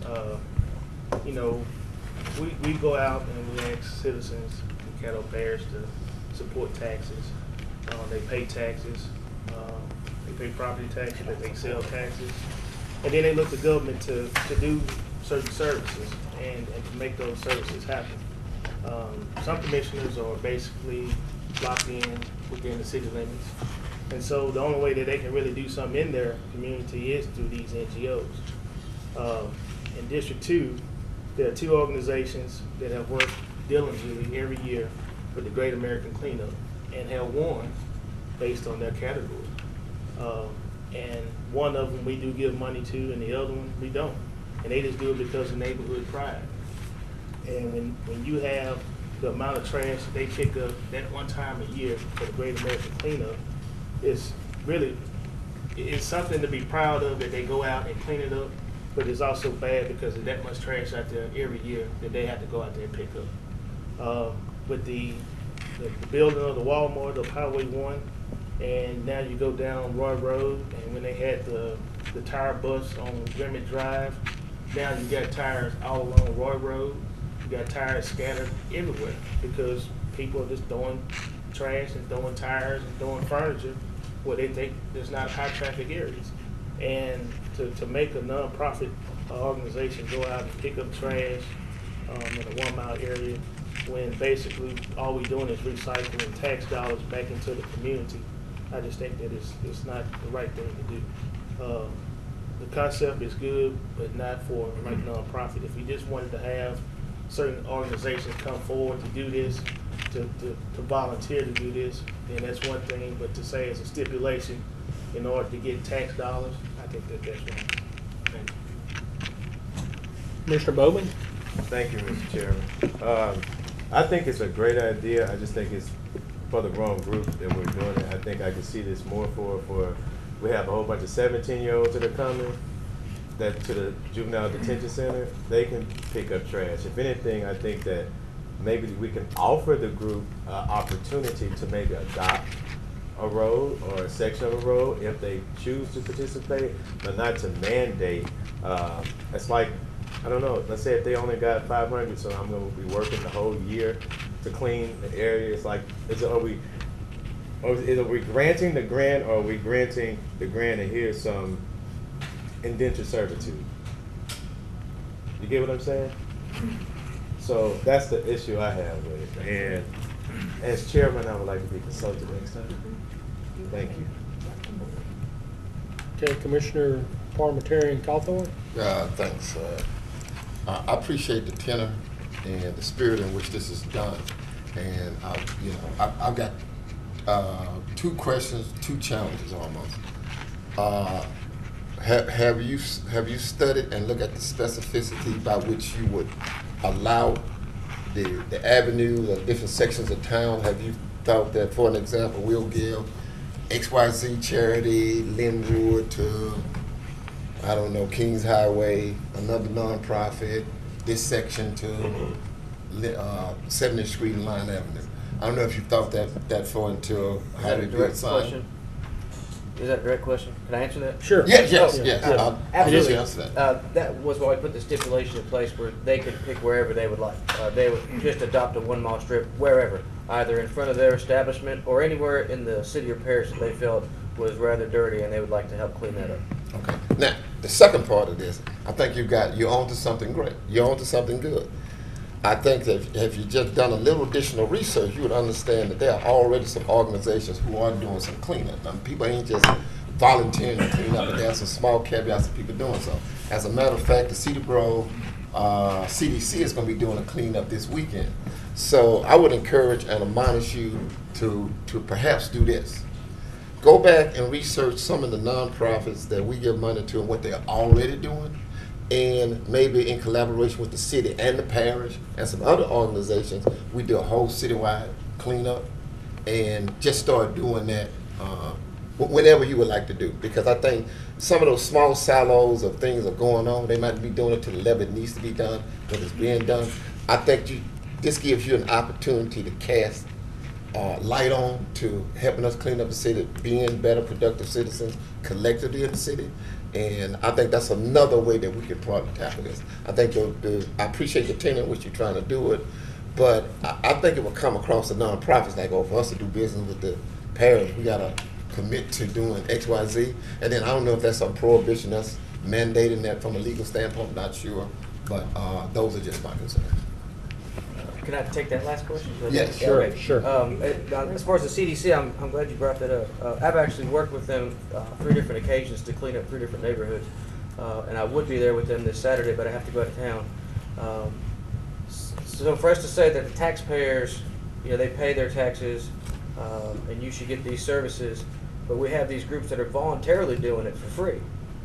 You know, we go out and we ask citizens in Caddo Parish to support taxes. They pay taxes. They pay property taxes. They pay sales taxes. And then they look to government to do certain services and to make those services happen. Some commissioners are basically locked in within the city limits. And so the only way that they can really do something in their community is through these NGOs. In District 2, there are 2 organizations that have worked diligently every year with the Great American Cleanup and have won based on their category. And one of them we do give money to, and the other one we don't. And they just do it because of neighborhood pride. And when you have the amount of trash that they pick up that 1 time a year for the Great American Cleanup, it's something to be proud of that they go out and clean it up, but it's also bad because there's that much trash out there every year that they have to go out there and pick up. With the building of the Walmart of Highway 1, and now you go down Roy Road, and when they had the tire bust on Grimmett Drive, now you got tires all along Roy Road. You got tires scattered everywhere because people are just throwing trash and throwing tires and throwing furniture where they think there's not high traffic areas. And to make a nonprofit organization go out and pick up trash in a 1 mile area when basically all we're doing is recycling tax dollars back into the community. I just think that it's not the right thing to do. The concept is good, but not for like nonprofit. If we just wanted to have certain organizations come forward to do this, to volunteer to do this, then that's one thing. But to say it's a stipulation in order to get tax dollars, I think that that's wrong. Thank you. Mr. Bowman? Thank you, Mr. Chairman. I think it's a great idea. I just think it's for the wrong group that we're doing it. I think I can see this more for we have a whole bunch of 17-year-olds that are coming to the juvenile detention center. They can pick up trash. If anything, I think that maybe we can offer the group opportunity to maybe adopt a road or a section of a road if they choose to participate, but not to mandate. It's like, I don't know, let's say if they only got 500, so I'm going to be working the whole year to clean the area. It's like, are we granting the grant, or are we granting the grant and here's some indentured servitude? You get what I'm saying? So that's the issue I have with it. And as chairman, I would like to be consulted next time. Thank you. Okay, Commissioner Parliamentarian Cawthorn? Thanks. I appreciate the tenor and the spirit in which this is done. And I've got two questions, two challenges almost. Have you studied and looked at the specificity by which you would allow the avenues of different sections of town? Have you thought that, for an example, we'll give XYZ charity, Linwood to, I don't know, Kings Highway, another nonprofit, this section to 70th Street and Line Avenue? I don't know if you thought that far into how to do it. Question? Is that a direct question? Can I answer that? Sure. Yes. Absolutely. Answer That was why we put the stipulation in place where they could pick wherever they would like. They would just adopt a 1 mile strip wherever, either in front of their establishment or anywhere in the city or parish that they felt was rather dirty and they would like to help clean that up. Okay. Now, the second part of this, I think you're onto something great. You're onto something good. I think that if you just done a little additional research, you would understand that there are already some organizations who are doing some cleanup. I mean, people ain't just volunteering to clean up, but there are some small caveats of people doing so. As a matter of fact, the Cedar Grove CDC is going to be doing a cleanup this weekend. So I would encourage and admonish you to perhaps do this. Go back and research some of the nonprofits that we give money to and what they're already doing, and maybe in collaboration with the city and the parish and some other organizations, we do a whole citywide cleanup and just start doing that whenever you would like to do. Because I think some of those small silos of things are going on. They might be doing it to the level it needs to be done, but it's being done. I think this gives you an opportunity to cast light on to helping us clean up the city, being better, productive citizens collectively in the city. And I think that's another way that we can probably tackle this. I think I appreciate the tenor in which you're trying to do it, but I think it will come across the nonprofits like, oh, for us to do business with the parish, we got to commit to doing X, Y, Z. And then I don't know if that's some prohibition that's mandating that from a legal standpoint, I'm not sure, but those are just my concerns. Can I take that last question? Yes, sure, Okay. sure. As far as the CDC, I'm glad you brought that up. I've actually worked with them 3 different occasions to clean up 3 different neighborhoods, and I would be there with them this Saturday, but I have to go to town. So for us to say that the taxpayers, they pay their taxes, and you should get these services, but we have these groups that are voluntarily doing it for free.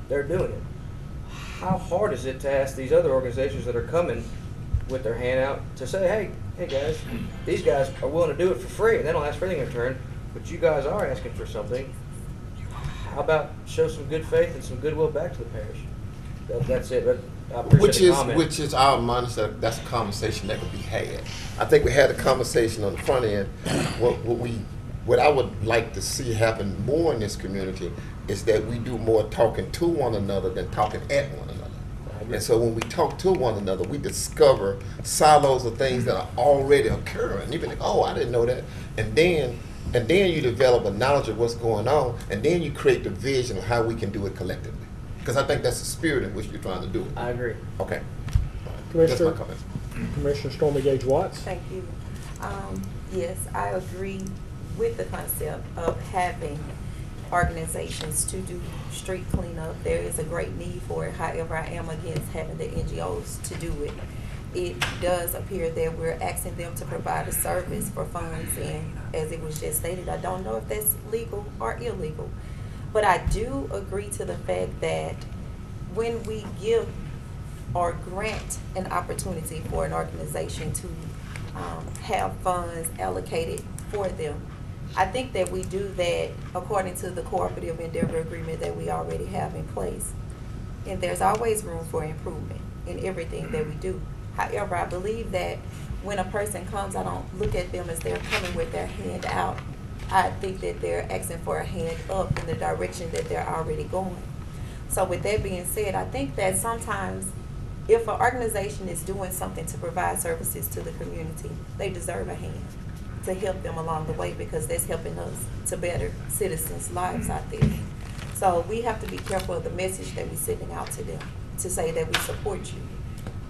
They're doing it. How hard is it to ask these other organizations that are coming with their hand out to say, hey guys, these guys are willing to do it for free and they don't ask for anything in return, but you guys are asking for something. How about show some good faith and some goodwill back to the parish? That's it. But I appreciate the comment. Which is our mindset. That's a conversation that could be had. I think we had a conversation on the front end. What I would like to see happen more in this community is that we do more talking to one another than talking at one another. And so when we talk to one another, we discover silos of things that are already occurring. You think, oh, I didn't know that. And then you develop a knowledge of what's going on, and then you create the vision of how we can do it collectively. Because I think that's the spirit in which you're trying to do it. I agree. Okay. Commissioner, that's my comment. Commissioner Stormy Gage Watts. Thank you. Yes, I agree with the concept of having organizations to do street cleanup. There is a great need for it. However, I am against having the NGOs to do it. It does appear that we're asking them to provide a service for funds, and as it was just stated, I don't know if that's legal or illegal. But I do agree to the fact that when we give or grant an opportunity for an organization to have funds allocated for them, I think that we do that according to the cooperative endeavor agreement that we already have in place. And there's always room for improvement in everything that we do. However, I believe that when a person comes, I don't look at them as they're coming with their hand out. I think that they're asking for a hand up in the direction that they're already going. So with that being said, I think that sometimes if an organization is doing something to provide services to the community, they deserve a hand to help them along the way, because that's helping us to better citizens' lives out there. So we have to be careful of the message that we're sending out to them, to say that we support you.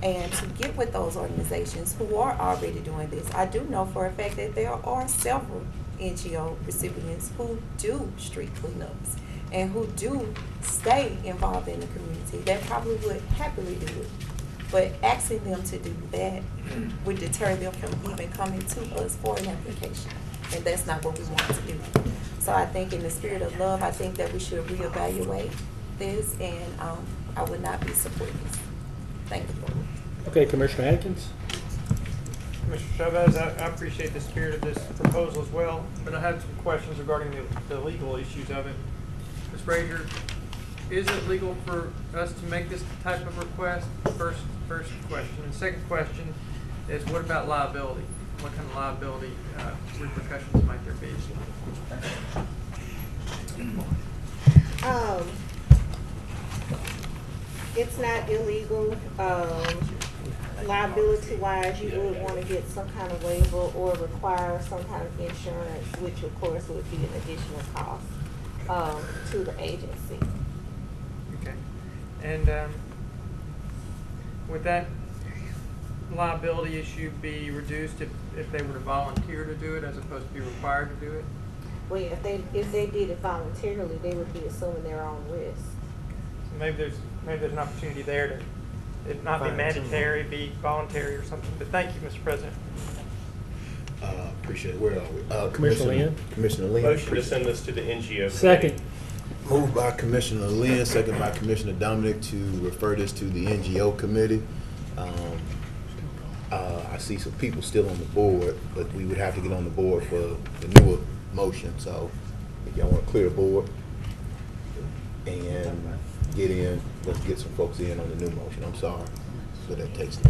And to get with those organizations who are already doing this. I do know for a fact that there are several NGO recipients who do street cleanups and who do stay involved in the community that probably would happily do it. But asking them to do that would deter them from even coming to us for an application. And that's not what we want to do. So I think in the spirit of love, I think that we should reevaluate this, and I would not be supporting this. Thank you. Okay, Commissioner Atkins. Commissioner Chavez, I appreciate the spirit of this proposal as well, but I have some questions regarding the legal issues of it. Ms. Brazier, is it legal for us to make this type of request? First question. And second question is, what about liability? What kind of liability repercussions might there be? It's not illegal. Liability-wise, you would want to get some kind of waiver or require some kind of insurance, which of course would be an additional cost to the agency. Okay. And would that liability issue be reduced if they were to volunteer to do it as opposed to be required to do it? Well, if they did it voluntarily, they would be assuming their own risk. So maybe there's an opportunity there to it not be mandatory, be voluntary or something. But thank you, Mr. President. Appreciate it. Where are we? Commissioner Lynn. Commissioner Lynn. Motion to send this to the NGO. Second. Moved by Commissioner Lynn, second by Commissioner Dominic to refer this to the NGO committee. I see some people still on the board, but we would have to get on the board for the newer motion. So if y'all want to clear the board and get in, let's get some folks in on the new motion. I'm sorry, so that takes the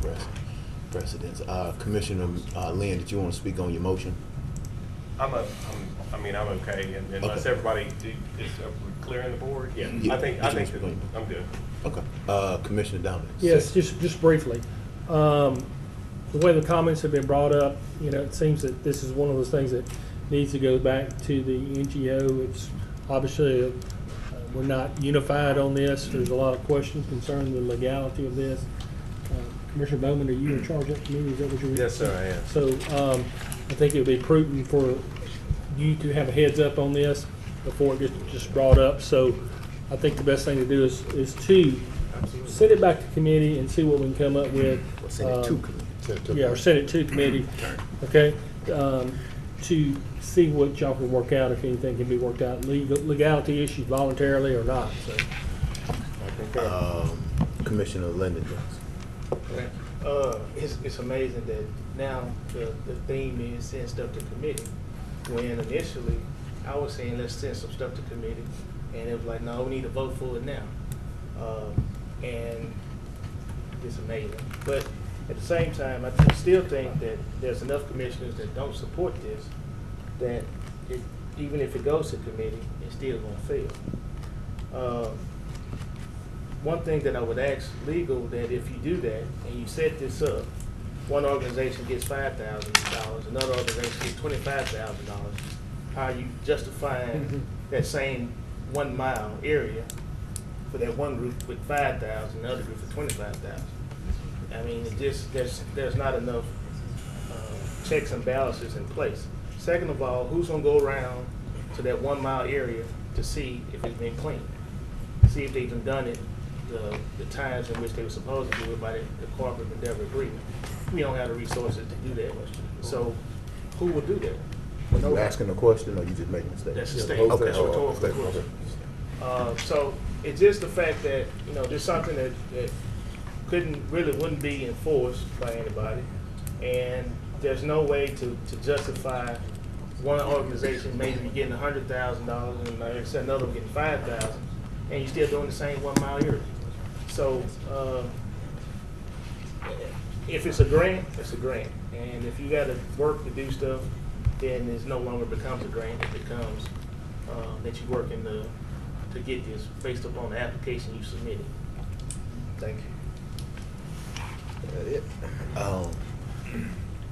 precedence. Commissioner Lynn, did you want to speak on your motion? I'm okay, and unless everybody is clearing the board. Yeah, I think that I'm good. Okay. Commissioner Dominic. Yes, just briefly. The way the comments have been brought up, it seems that this is one of those things that needs to go back to the NGO. It's obviously we're not unified on this. There's a lot of questions concerning the legality of this. Commissioner Bowman, are you in charge of that committee? Is that what you're? Yes, sir, I am. So I think it would be prudent for you to have a heads up on this before it gets just brought up. So I think the best thing to do is to send it back to committee and see what we can come up with. Or send it to committee. Yeah, or send it to committee. Okay. To see what y'all can work out, if anything can be worked out, legality issues voluntarily or not. So. Commissioner Lyndon Johnson. It's amazing that now the theme is send stuff to committee. When initially I was saying let's send some stuff to committee, and it was like, no, we need to vote for it now. And it's amazing. But at the same time, I still think that there's enough commissioners that don't support this, that even if it goes to committee, it's still going to fail. One thing that I would ask legal, that if you do that and you set this up, one organization gets $5,000, another organization gets $25,000, how are you justifying that same 1 mile area for that one group with 5,000, another group for 25,000? I mean, it just, there's not enough checks and balances in place. Second of all, who's gonna go around to that 1 mile area to see if it's been cleaned? See if they've done it the times in which they were supposed to do it by the corporate endeavor agreement. We don't have the resources to do that. So who would do that? Are you asking a question or you just making a statement? That's a statement. Okay, That's a rhetorical question. So it's just the fact that, you know, there's something that wouldn't be enforced by anybody, and there's no way to justify one organization maybe getting $100,000 and like I said, another one getting $5,000, and you're still doing the same 1 mile area. So if it's a grant, it's a grant, and if you got to work to do stuff, then it no longer becomes a grant. It becomes that you're working to get this based upon the application you submitted. Thank you.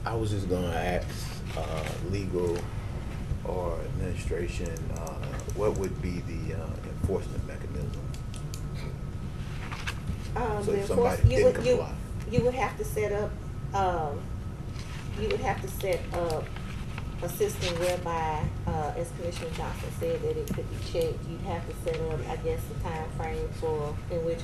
I was just gonna ask legal or administration, what would be the enforcement mechanism? So if somebody didn't comply. You would have to set up, a system whereby, as Commissioner Johnson said, that it could be checked. You'd have to set up, I guess, the time frame for in which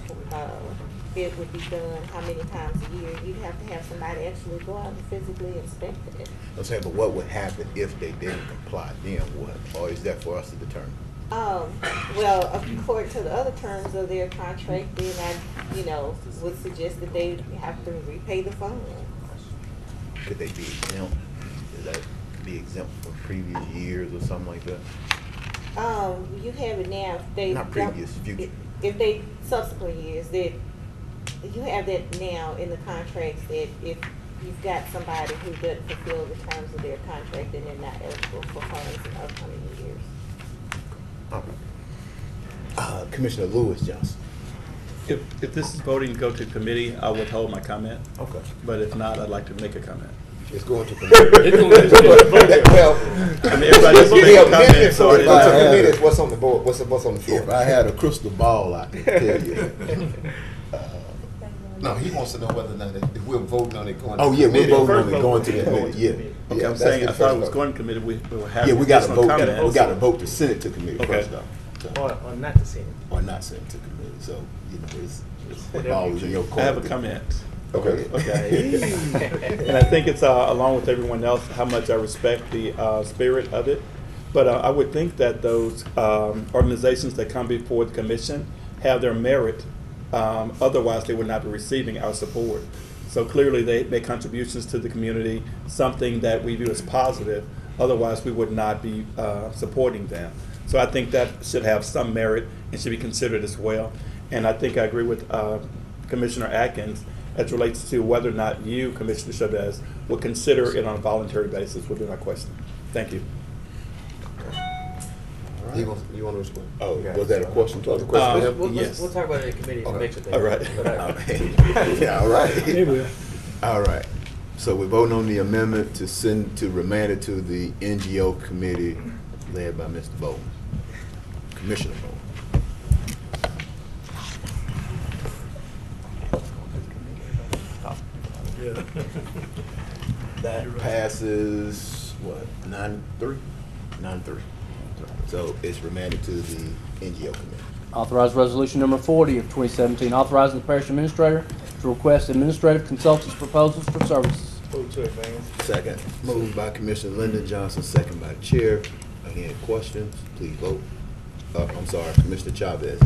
it would be done, how many times a year. You'd have to have somebody actually go out and physically inspect it. I'm saying, but what would happen if they didn't comply? Then what? Or is that for us to determine? Well, according to the other terms of their contract, then I, would suggest that they have to repay the fund. Could they be exempt? Is that be exempt from previous years or something like that? You have it now. If they Not previous, future. If they subsequent years, that you have that now in the contracts that if you've got somebody who doesn't fulfill the terms of their contract, then they're not eligible for funds in upcoming years. Okay. Commissioner Lewis Johnson. If this is voting to go to committee, I'll withhold my comment. Okay. But if not, I'd like to make a comment. It's going to committee. Well, I mean, everybody's making a comment, so if I had, what's on the board? What's on the floor? If I had a crystal ball, I could tell you. No, he wants to know whether or not if we're voting on it going. Oh to yeah, committee. we're voting on it going to the committee. Yeah. Okay, Yeah, I'm saying I that's thought it the was first going to committee. We will have. Yeah, we got to vote. Comments. We got to vote to send it to committee first, though. Or not to send it. Or not send it to committee. So it's Whatever ball you is in your court. I have a comment. Okay. Okay. And I think it's along with everyone else how much I respect the spirit of it. But I would think that those organizations that come before the commission have their merit. Otherwise, they would not be receiving our support. So clearly, they make contributions to the community, something that we view as positive. Otherwise, we would not be supporting them. So I think that should have some merit and should be considered as well. And I think I agree with Commissioner Atkins as relates to whether or not you, Commissioner Chavez, would consider it on a voluntary basis would be my question. Thank you. You want to respond? Oh, was that a question? Yes. We'll talk about it in committee. Okay. All right. Yeah, all right. They will. All right. So we're voting on the amendment to remand it to the NGO committee led by Mr. Bowman, Commissioner Bowman. Yeah. That passes, what, 9-3? 9-3. So it's remanded to the NGO committee. Authorize resolution number 40 of 2017, authorizing the parish administrator to request administrative consultants' proposals for services. Move to advance. Second. Moved by Commissioner Lyndon Johnson, second by the chair. Again, questions, please vote. I'm sorry, Commissioner Chavez.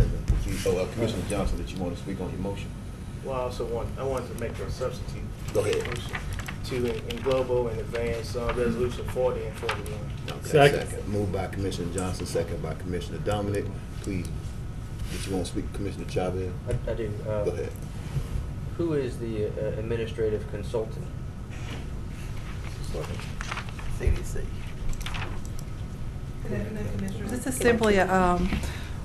Commissioner Johnson, did you want to speak on your motion? Well, I wanted to make a substitute. Go ahead. Motion to in global and advance resolution 40 and 41. Okay, second. Moved by Commissioner Johnson, second by Commissioner Dominic. Please, did you want to speak, Commissioner Chavez? I do. Go ahead. Who is the administrative consultant? CDC. This is simply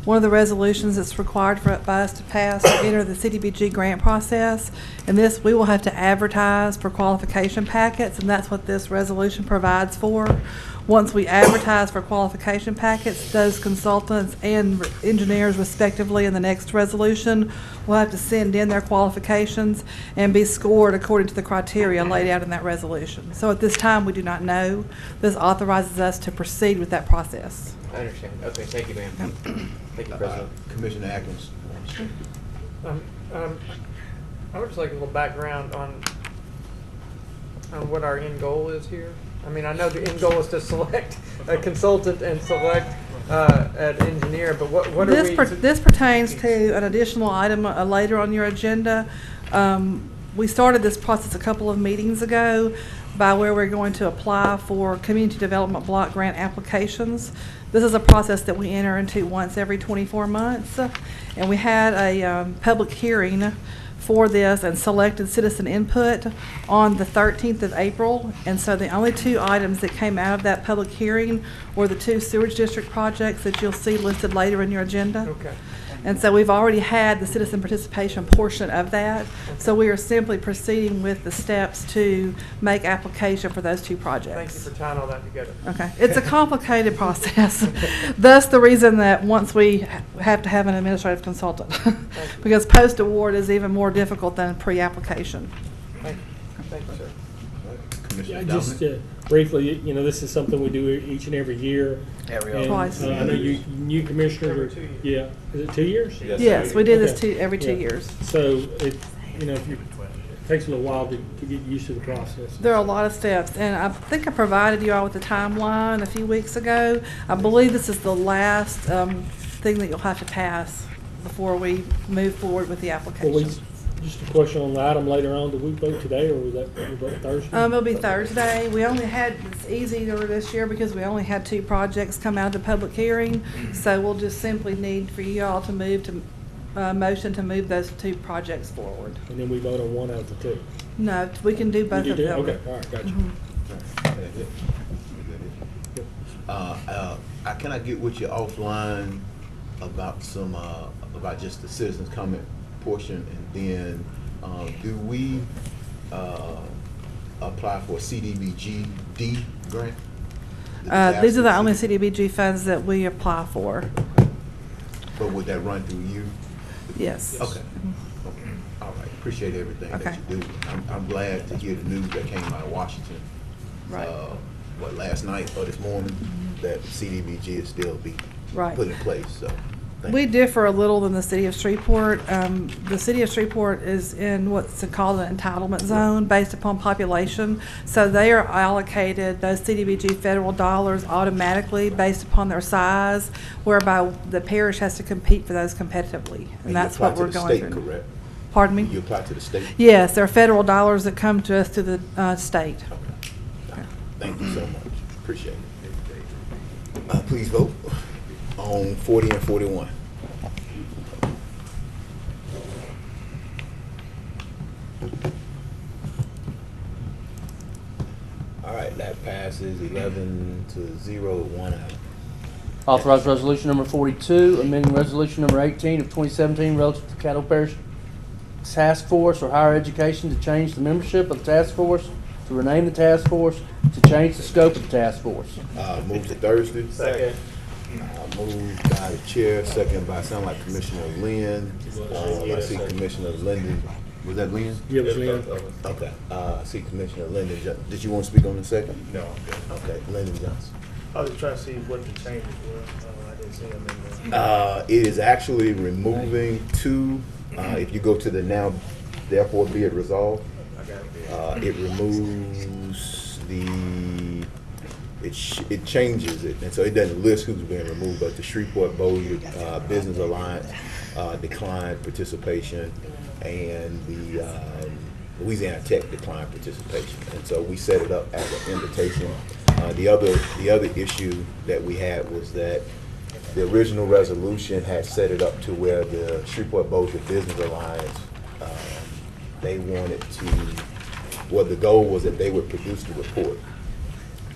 one of the resolutions that's required by us to pass to enter the CDBG grant process. And this, we will have to advertise for qualification packets, and that's what this resolution provides for. Once we advertise for qualification packets, those consultants and engineers respectively in the next resolution will have to send in their qualifications and be scored according to the criteria laid out in that resolution. So at this time, we do not know. This authorizes us to proceed with that process. I understand. Okay, thank you, ma'am. Thank you, President. Commissioner Atkins. I would just like a little background on what our end goal is here. I mean, I know the end goal is to select a consultant and select an engineer, but what are This pertains to an additional item later on your agenda. We started this process a couple of meetings ago by where we're going to apply for community development block grant applications. This is a process that we enter into once every 24 months. And we had a public hearing for this and selected citizen input on the 13th of April. And so the only two items that came out of that public hearing were the two sewage district projects that you'll see listed later in your agenda. Okay. And so we've already had the citizen participation portion of that. So we are simply proceeding with the steps to make application for those two projects. Thank you for tying all that together. Okay. It's a complicated process. Thus the reason that once we have to have an administrative consultant. Because post-award is even more difficult than pre-application. Thank you. Thank you, sir. Yeah, just briefly, you know, this is something we do each and every year. Twice. I know you new commissioners are, yeah, is it 2 years? Yes, we do this every 2 years. So it, you know, it takes a little while to get used to the process. There are a lot of steps, and I think I provided you all with a timeline a few weeks ago. I believe this is the last thing that you'll have to pass before we move forward with the application. Just a question on the item later on. Did we vote today, or was that we vote Thursday? It'll be Thursday. We only had, it's easier this year because we only had two projects come out of the public hearing. So we'll just simply need for you all to move to, motion to move those two projects forward. And then we vote on one out of the two? No, we can do both of them. Okay, all right, gotcha. Can I get with you offline about about just the citizens comment portion, and then do we apply for a CDBG-D grant? These are the only CDBG funds that we apply for. But would that run through you? Yes. Okay. Okay. All right. Appreciate everything that you do. I'm glad to hear the news that came out of Washington. Right. Last night or this morning, that CDBG is still being put in place. So. We differ a little than the city of Shreveport. The city of Shreveport is in what's called an entitlement zone based upon population. So they are allocated those CDBG federal dollars automatically based upon their size, whereby the parish has to compete for those competitively. And that's what we're going through. Correct? Pardon me? You apply to the state? Yes, there are federal dollars that come to us through the state. Okay. Thank you so much. Appreciate it. Please vote on 40 and 41. All right, that passes 11-0, one out. Authorize resolution number 42, amending resolution number 18 of 2017 relative to Caddo Parish Task Force or Higher Education to change the membership of the task force, to rename the task force, to change the scope of the task force. Move to Thursday. Second. Moved by the chair, second by, sound like Commissioner Lynn. I see Commissioner Linden. Was that Lynn? Yeah, it was Lynn. Okay. I see Commissioner Linden. Did you want to speak on the second? No, I'm good. Okay, Linden Johnson. I was trying to see what the changes were. I didn't see them in there. It is actually removing two, if you go to the now, therefore be it resolved. It removes it changes it, and so it doesn't list who's being removed, but the Shreveport-Bossier Business Alliance declined participation, and the Louisiana Tech declined participation, and so we set it up as an invitation. The other issue that we had was that the original resolution had set it up to where the Shreveport-Bossier Business Alliance, they wanted to, well, the goal was that they would produce the report.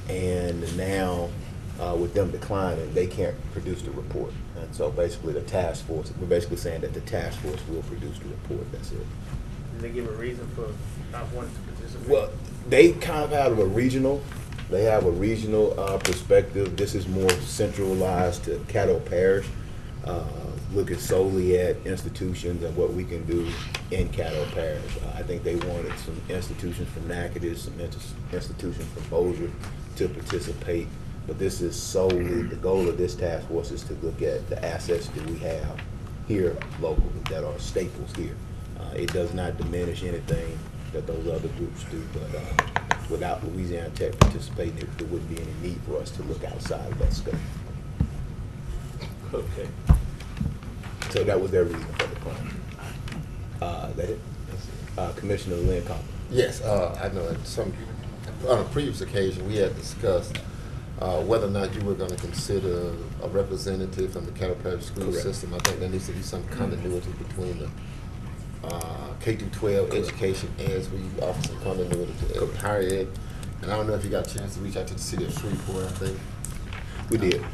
And now, with them declining, they can't produce the report. And so basically the task force, we're basically saying that the task force will produce the report, that's it. Did they give a reason for not wanting to participate? Well, they kind of out of a regional They have a regional perspective. This is more centralized to Caddo Parish, looking solely at institutions and what we can do in Caddo Parish. I think they wanted some institutions from Natchitoches, some institutions from Bossier to participate, but this is solely, the goal of this task force is to look at the assets that we have here locally that are staples here. It does not diminish anything that those other groups do, but without Louisiana Tech participating, there wouldn't be any need for us to look outside of that scope. Okay. So that was their reason for the plan. That it? Commissioner Lynn Copeland. Yes, I know on a previous occasion, we had discussed whether or not you were going to consider a representative from the Caddo Parish school Correct. system. I think there needs to be some continuity between the K-12 education as we offer some continuity to higher ed. And I don't know if you got a chance to reach out to the city of Shreveport, I think. We did.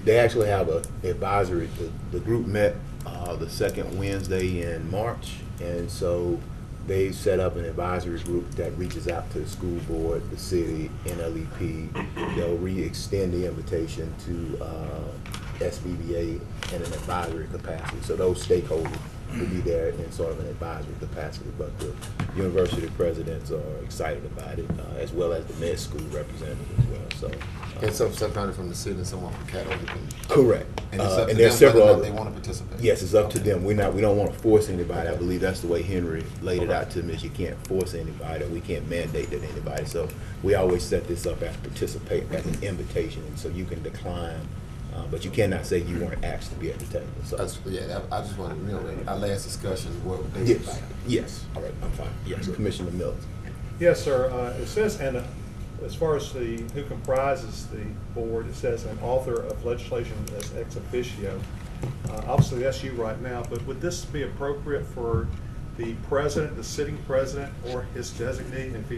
They actually have a advisory. The group met the second Wednesday in March, and so they set up an advisory group that reaches out to the school board, the city, NLEP. They'll re-extend the invitation to SBBA in an advisory capacity. So those stakeholders will be there in sort of an advisory capacity. But the university presidents are excited about it, as well as the med school representative as well. So. And so somebody from the city and someone from Caddo, you can. Correct. And it's up to there's them whether several or not other. they want to participate. Yes, it's up to them. We don't want to force anybody. I believe that's the way Henry laid it out to me. Is you can't force anybody. We can't mandate that anybody. So we always set this up as participate as an invitation, and so you can decline, but you cannot say you weren't asked to be at the table. So Yeah, I just wanted to know our last discussion. What they yes, like. yes. All right, I'm fine. Yes, Commissioner Mills. Yes, sir. It says, and as far as who comprises the board, it says an author of legislation as ex officio. Obviously, that's you right now, but would this be appropriate for the president, the sitting president, or his designee? And if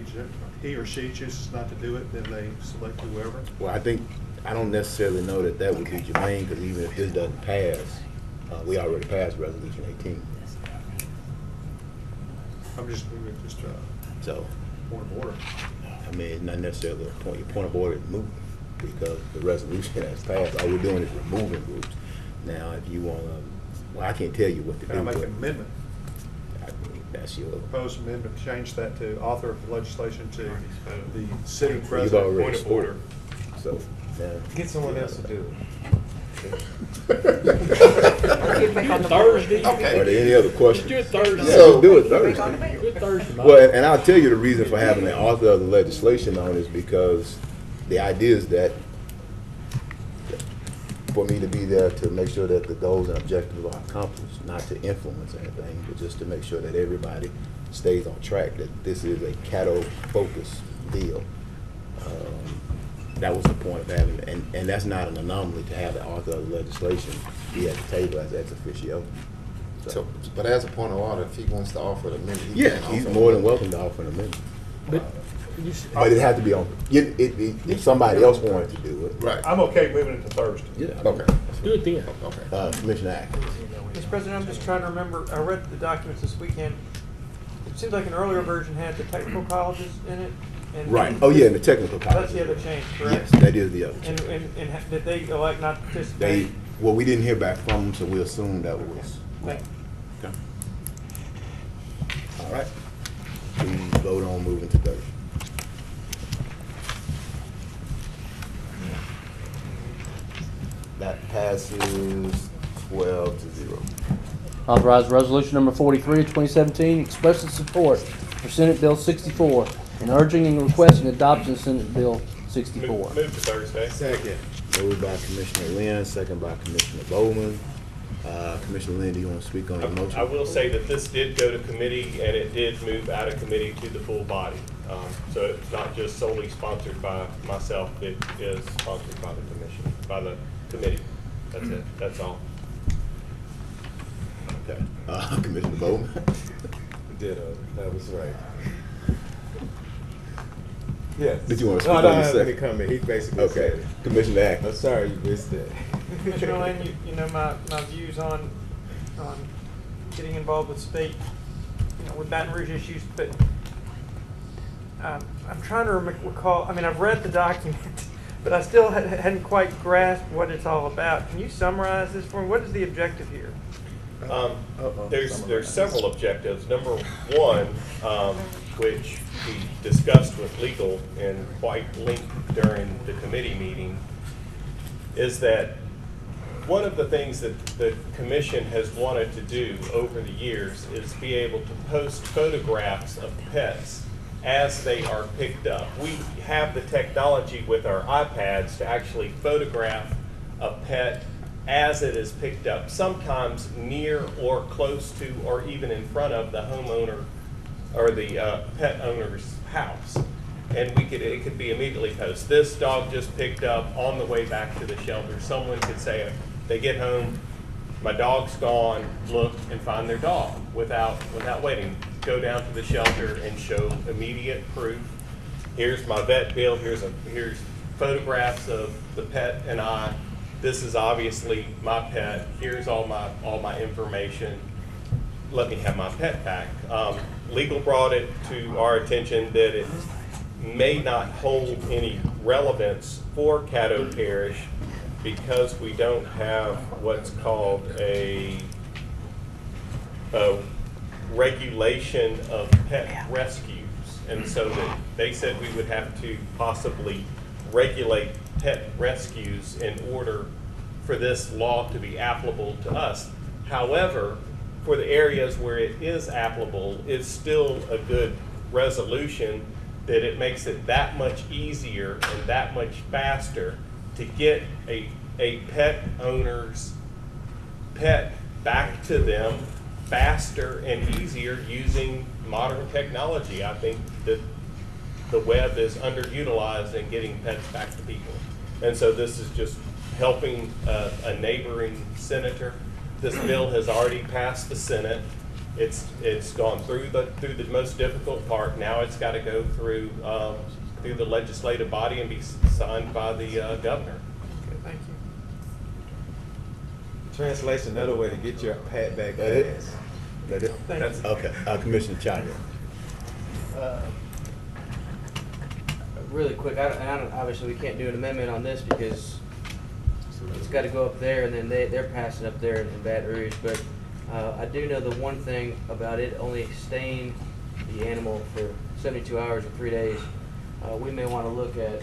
he or she chooses not to do it, then they select whoever? Well, I don't necessarily know that would be germane, because even if this doesn't pass, we already passed Resolution 18. I'm just so point of order. I mean, it's not necessarily a point. Your point of order is moot, because the resolution has passed. All we're doing is removing groups. Now, if you want to, well, I can't tell you what to do. Can I make but an amendment? I mean, that's your. Proposed amendment, change that to author of the legislation to the sitting You've president. already Point of order. So now. Get someone else to do Thursday. Okay. Are there any other questions? Do it Thursday. Yeah, let's do it Thursday. Do it Thursday. Well, and I'll tell you the reason for having the author of the legislation on is because the idea is that for me to be there to make sure that the goals and objectives are accomplished, not to influence anything, but just to make sure that everybody stays on track, that this is a Caddo-focused deal. That was the point of having it, and that's not an anomaly to have the author of the legislation be at the table as ex officio. So, but as a point of order, if he wants to offer an amendment, he Yeah, can he's offer more an than welcome to offer an amendment. But But it had to be on, if somebody else wanted to do it. Right. I'm okay moving it to Thursday. Yeah. Okay. do it then. Okay. Commissioner Atkins. Mr. President, I'm just trying to remember, I read the documents this weekend. It seems like an earlier version had the technical colleges in it. And Right. Oh, yeah, and the technical college. That's the other change, correct? Yes, that is the other change. And did they elect not to participate? Well, we didn't hear back from them, so we assumed that was. Thank you. Okay. All right. Please vote on moving to Thursday. That passes 12-0. Authorize resolution number 43 of 2017 expressing support for Senate Bill 64 and urging and requesting adoption of Senate Bill 64. Move to Thursday. Second. Moved by Commissioner Lynn, second by Commissioner Bowman. Commissioner Lynn, do you want to speak on your motion? I will say that this did go to committee, and it did move out of committee to the full body. So it's not just solely sponsored by myself, it is sponsored by the commission, by the committee. That's it, that's all. Okay. Commissioner Bowman? Ditto. That was right. Yes. Did you want to speak No, on I your don't have any second? comment. He basically Okay. said it. Commissioner Atkins. I'm sorry you missed that. Commissioner Lane, you know my views on getting involved with state, with Baton Rouge issues, but I'm trying to recall, I mean, I've read the document, but I still hadn't quite grasped what it's all about. Can you summarize this for me? What is the objective here? There's several objectives. Number one, which we discussed with legal in quite length during the committee meeting, is that one of the things that the commission has wanted to do over the years is be able to post photographs of pets as they are picked up. We have the technology with our iPads to actually photograph a pet as it is picked up, sometimes near or close to or even in front of the homeowner or the pet owner's house. And it could be immediately posted. This dog just picked up on the way back to the shelter. Someone could say, they get home, my dog's gone, look and find their dog without waiting. Go down to the shelter and show immediate proof. Here's my vet bill, here's photographs of the pet and I. This is obviously my pet. Here's all my information. Let me have my pet back. Legal brought it to our attention that it may not hold any relevance for Caddo Parish because we don't have what's called a regulation of pet rescues. And so that they said we would have to possibly regulate pet rescues in order for this law to be applicable to us. However, for the areas where it is applicable, it's still a good resolution that it makes it that much easier and that much faster to get a pet owner's pet back to them faster and easier using modern technology. I think that the web is underutilized in getting pets back to people. And so this is just helping a neighboring senator. This bill has already passed the Senate. It's gone through the most difficult part. Now it's got to go through the legislative body and be signed by the governor. Okay, thank you. Translation, another way to get your pet back. That it? That it? Thank you. Okay, Commissioner China. Really quick, obviously we can't do an amendment on this because it's got to go up there and then they're passing up there in Baton Rouge. But I do know the one thing about it only staying the animal for 72 hours or 3 days. We may want to look at,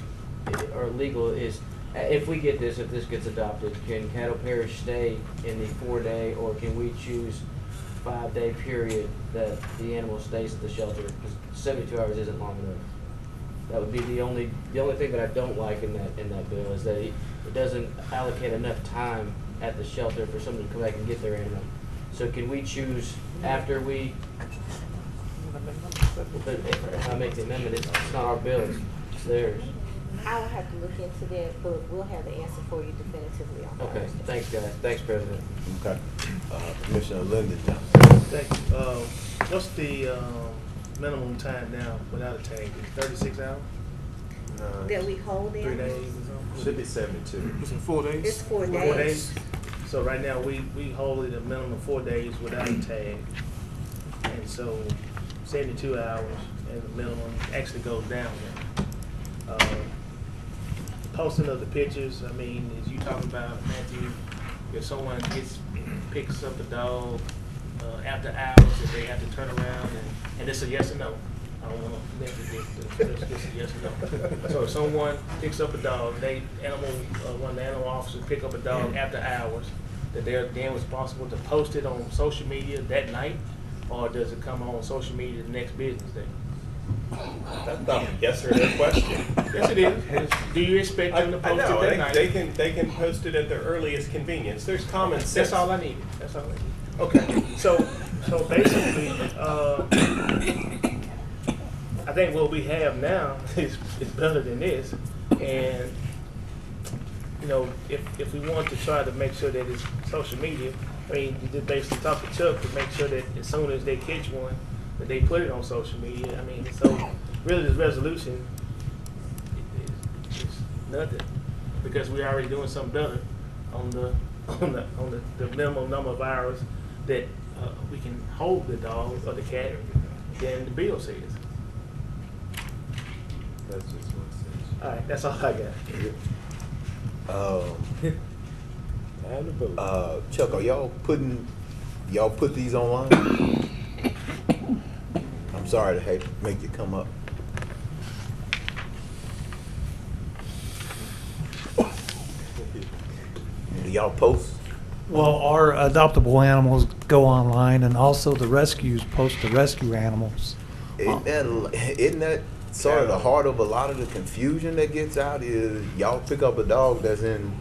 or legal is, if we get this, if this gets adopted, can Caddo Parish stay in the 4-day, or can we choose 5-day period that the animal stays at the shelter? Because 72 hours isn't long enough. That would be the only thing that I don't like in that bill is that it doesn't allocate enough time at the shelter for someone to come back and get their animal. So can we choose after we? If I make the amendment, it's not our bill; it's theirs. I will have to look into that, but we'll have the answer for you definitively on Okay. Thursday. Thanks, guys. Thanks, President. Okay. Commissioner Linda Johnson. Thank you. What's the minimum time now without a tag? Is 36 hours? That we hold 3 in? days or something? Should be 72. Was it 4 days? It's 4 days. 4 days? So right now, we hold it a minimum of 4 days without a tag. And so 72 hours and the minimum actually goes down there. Posting of the pictures, I mean, as you talking about, Matthew, if someone picks up a dog after hours, if they have to turn around and it's a yes or no. I don't want to mention this, a yes or no. So if someone picks up a dog, one of the animal officers pick up a dog after hours, that they're then responsible to post it on social media that night, or does it come on social media the next business day? That's not a yes or no question. Yes, it is. Do you expect them to post it that night? They can post it at their earliest convenience. There's common sense. That's all I need. That's all I need. Okay, so basically, I think what we have now is better than this, and you know, if we want to try to make sure that it's social media, I mean, you just basically talk to Chuck to make sure that as soon as they catch one, that they put it on social media. I mean, so really this resolution is nothing, because we're already doing something better on the minimum number of hours that we can hold the dog or the cat than the bill says. That's just one section. All right, that's all I got. Chuck, are y'all put these online? I'm sorry to make you come up. Do y'all post? Well, our adoptable animals go online, and also the rescues post the rescue animals. Isn't that sort of the heart of a lot of the confusion that gets out? Is y'all pick up a dog that's in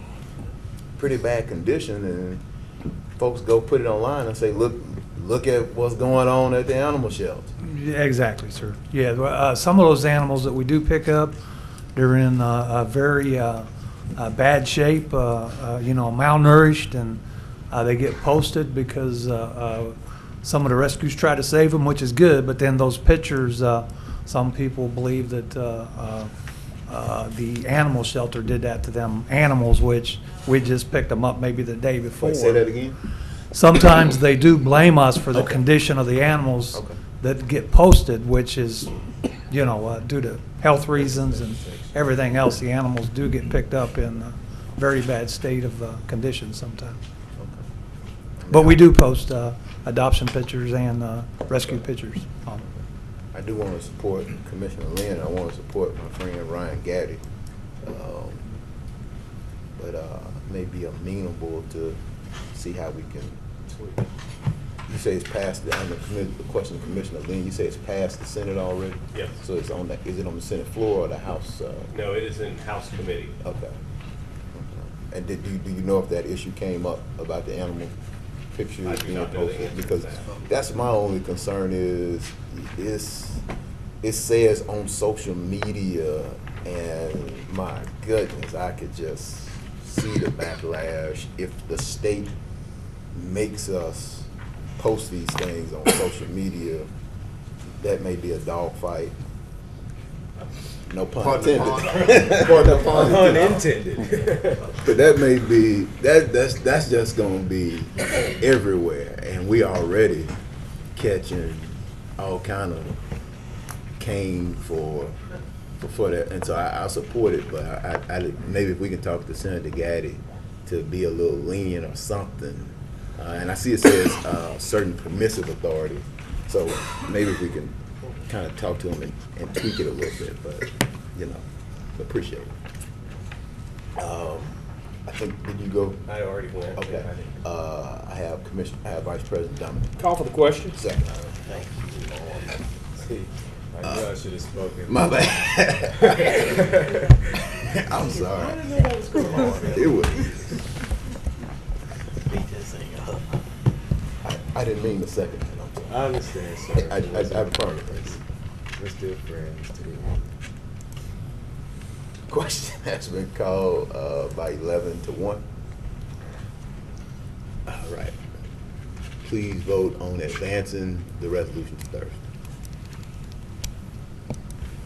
pretty bad condition, and folks go put it online and say, look at what's going on at the animal shelter. Yeah, exactly, sir. Yeah, some of those animals that we do pick up, they're in a very bad shape, malnourished, and they get posted because some of the rescues try to save them, which is good, but then those pictures, some people believe that the animal shelter did that to them animals, which we just picked them up maybe the day before. Wait, say that again? Sometimes they do blame us for the condition of the animals that get posted, which is, due to health reasons and everything else. The animals do get picked up in a very bad state of condition sometimes. But we do post adoption pictures and rescue pictures on it. I do want to support Commissioner Lynn. I want to support my friend Ryan Gaddy. But may be amenable to see how we can tweak. You say it's passed, the question of Commissioner Lynn, you say it's passed the Senate already? Yes. So it's on that, is it on the Senate floor or the House? No, it is in House Committee. Okay. And do you know if that issue came up about the animal pictures I do being not know the posted? answer to Because that. that's my only concern is it says on social media, and my goodness, I could just see the backlash if the state makes us post these things on social media. That may be a dogfight. No pun intended. Pun intended. But that may be that's just gonna be everywhere, and we already catching all kind of cane for that, and so I support it. But I maybe if we can talk to Senator Gaddy to be a little lenient or something. And I see it says certain permissive authority, so maybe if we can kind of talk to him and tweak it a little bit, but appreciate it. I think, did you go? I already went. Okay. I have Vice President Dominic. Call for the question. Second. Thank you. See, I knew I should have spoken. My bad. I'm sorry. I didn't know that was going on. It was. I didn't mean the second. I understand, sir. I promise. We're still friends too. Question has been called by 11 to 1. All right. Please vote on advancing the resolution to Thursday.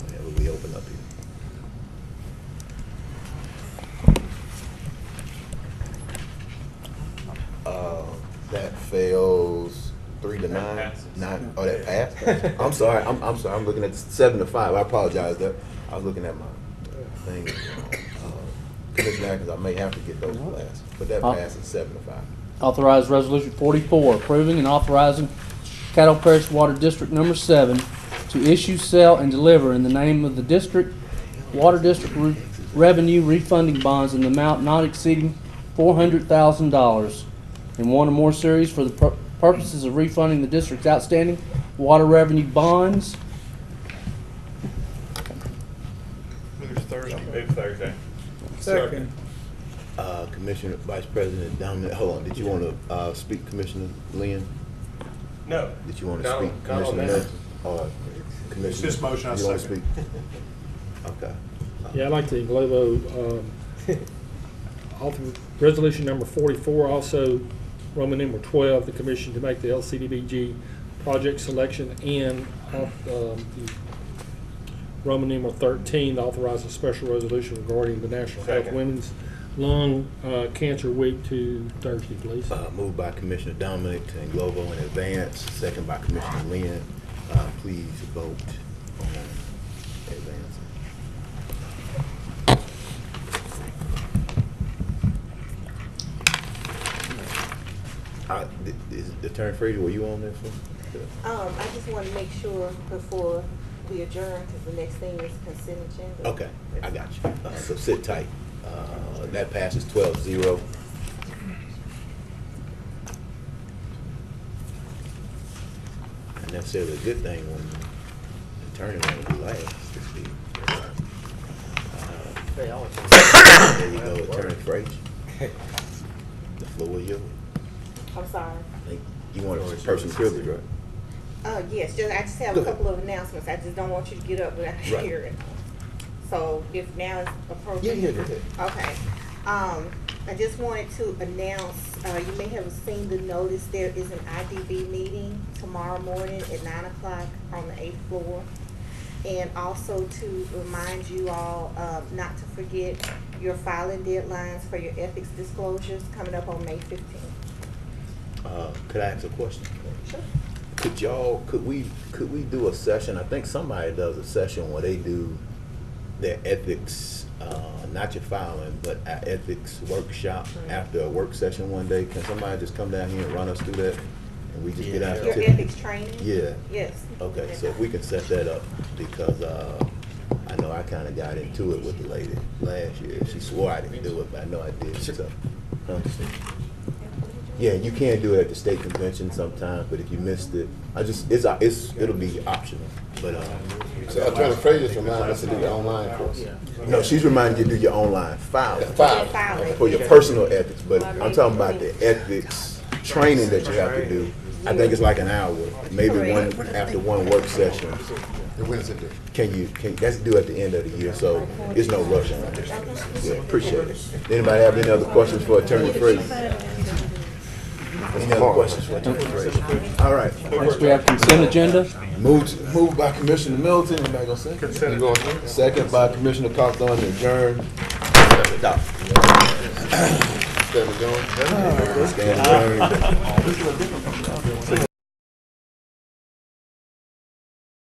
Whenever we open up here. That fails 3 to 9. 9. Oh, that passed. I'm sorry. I'm sorry. I'm looking at 7 to 5. I apologize. I was looking at my thing. Commissioner Atkins, I may have to get those last, but that passes 7 to 5. Authorize Resolution 44, approving and authorizing Caddo Parish Water District Number 7 to issue, sell, and deliver in the name of the district, water district revenue refunding bonds in the amount not exceeding $400,000 in one or more series for the purposes of refunding the district's outstanding water revenue bonds. Move Thursday. Second. Commissioner Vice President Dominic, hold on. Did you want to speak, Commissioner Lynn? No. Did you want to speak, Commissioner Nelson? Or Commissioner? This motion, I you want to second. speak? Okay. Yeah, I'd like to include resolution number 44, also Roman number 12, the commission to make the LCDBG project selection, and the Roman numeral 13, to authorize a special resolution regarding the National Health Women's Lung Cancer Week to Thursday, please. Moved by Commissioner Dominic to Englobo in advance, second by Commissioner Lynn. Please vote on advance. Is Attorney Frazier, were you on there for? I just want to make sure before we adjourn, because the next thing is consent agenda. Okay, I got you. So sit tight. That passes 12-0. Not necessarily a good thing when the attorney wants to be last to speak. There you go, Attorney Frazier. The floor is yours. I'm sorry. I think you want a personal privilege, right? Yes, I just have a couple of announcements. I just don't want you to get up without hearing. So if now is appropriate. Yeah, go ahead. Okay. I just wanted to announce, you may have seen the notice, there is an IDB meeting tomorrow morning at 9 o'clock on the 8th floor. And also to remind you all not to forget your filing deadlines for your ethics disclosures coming up on May 15th. Could I ask a question? Sure. Could we do a session? I think somebody does a session where they do their ethics, not your filing, but our ethics workshop after a work session one day. Can somebody just come down here and run us through that? And we just get out Your ethics training? Yeah. Yes. Okay, so if we can set that up, because I know I kind of got into it with the lady last year. She swore I didn't do it, but I know I did. So, yeah, you can do it at the state convention sometimes, but if you missed it, it'll be optional. But So Attorney Frazier's reminding us to do the online course. no, she's reminding you to do your online filing Filing. for your personal ethics. But I'm talking about the ethics training that you have to do. I think it's like an hour, maybe one after one work session. And when is it due? That's due at the end of the year, so there's no rush on it. Yeah, appreciate it. Anybody have any other questions for Attorney Frazier? Any other questions for Attorney Frazier? All right. Next, we have consent agenda. Moved by Commissioner Middleton. Anybody gonna say? Consent. Second by Commissioner Cawthorn to adjourn. Stop. Stand adjourned. Stand adjourned.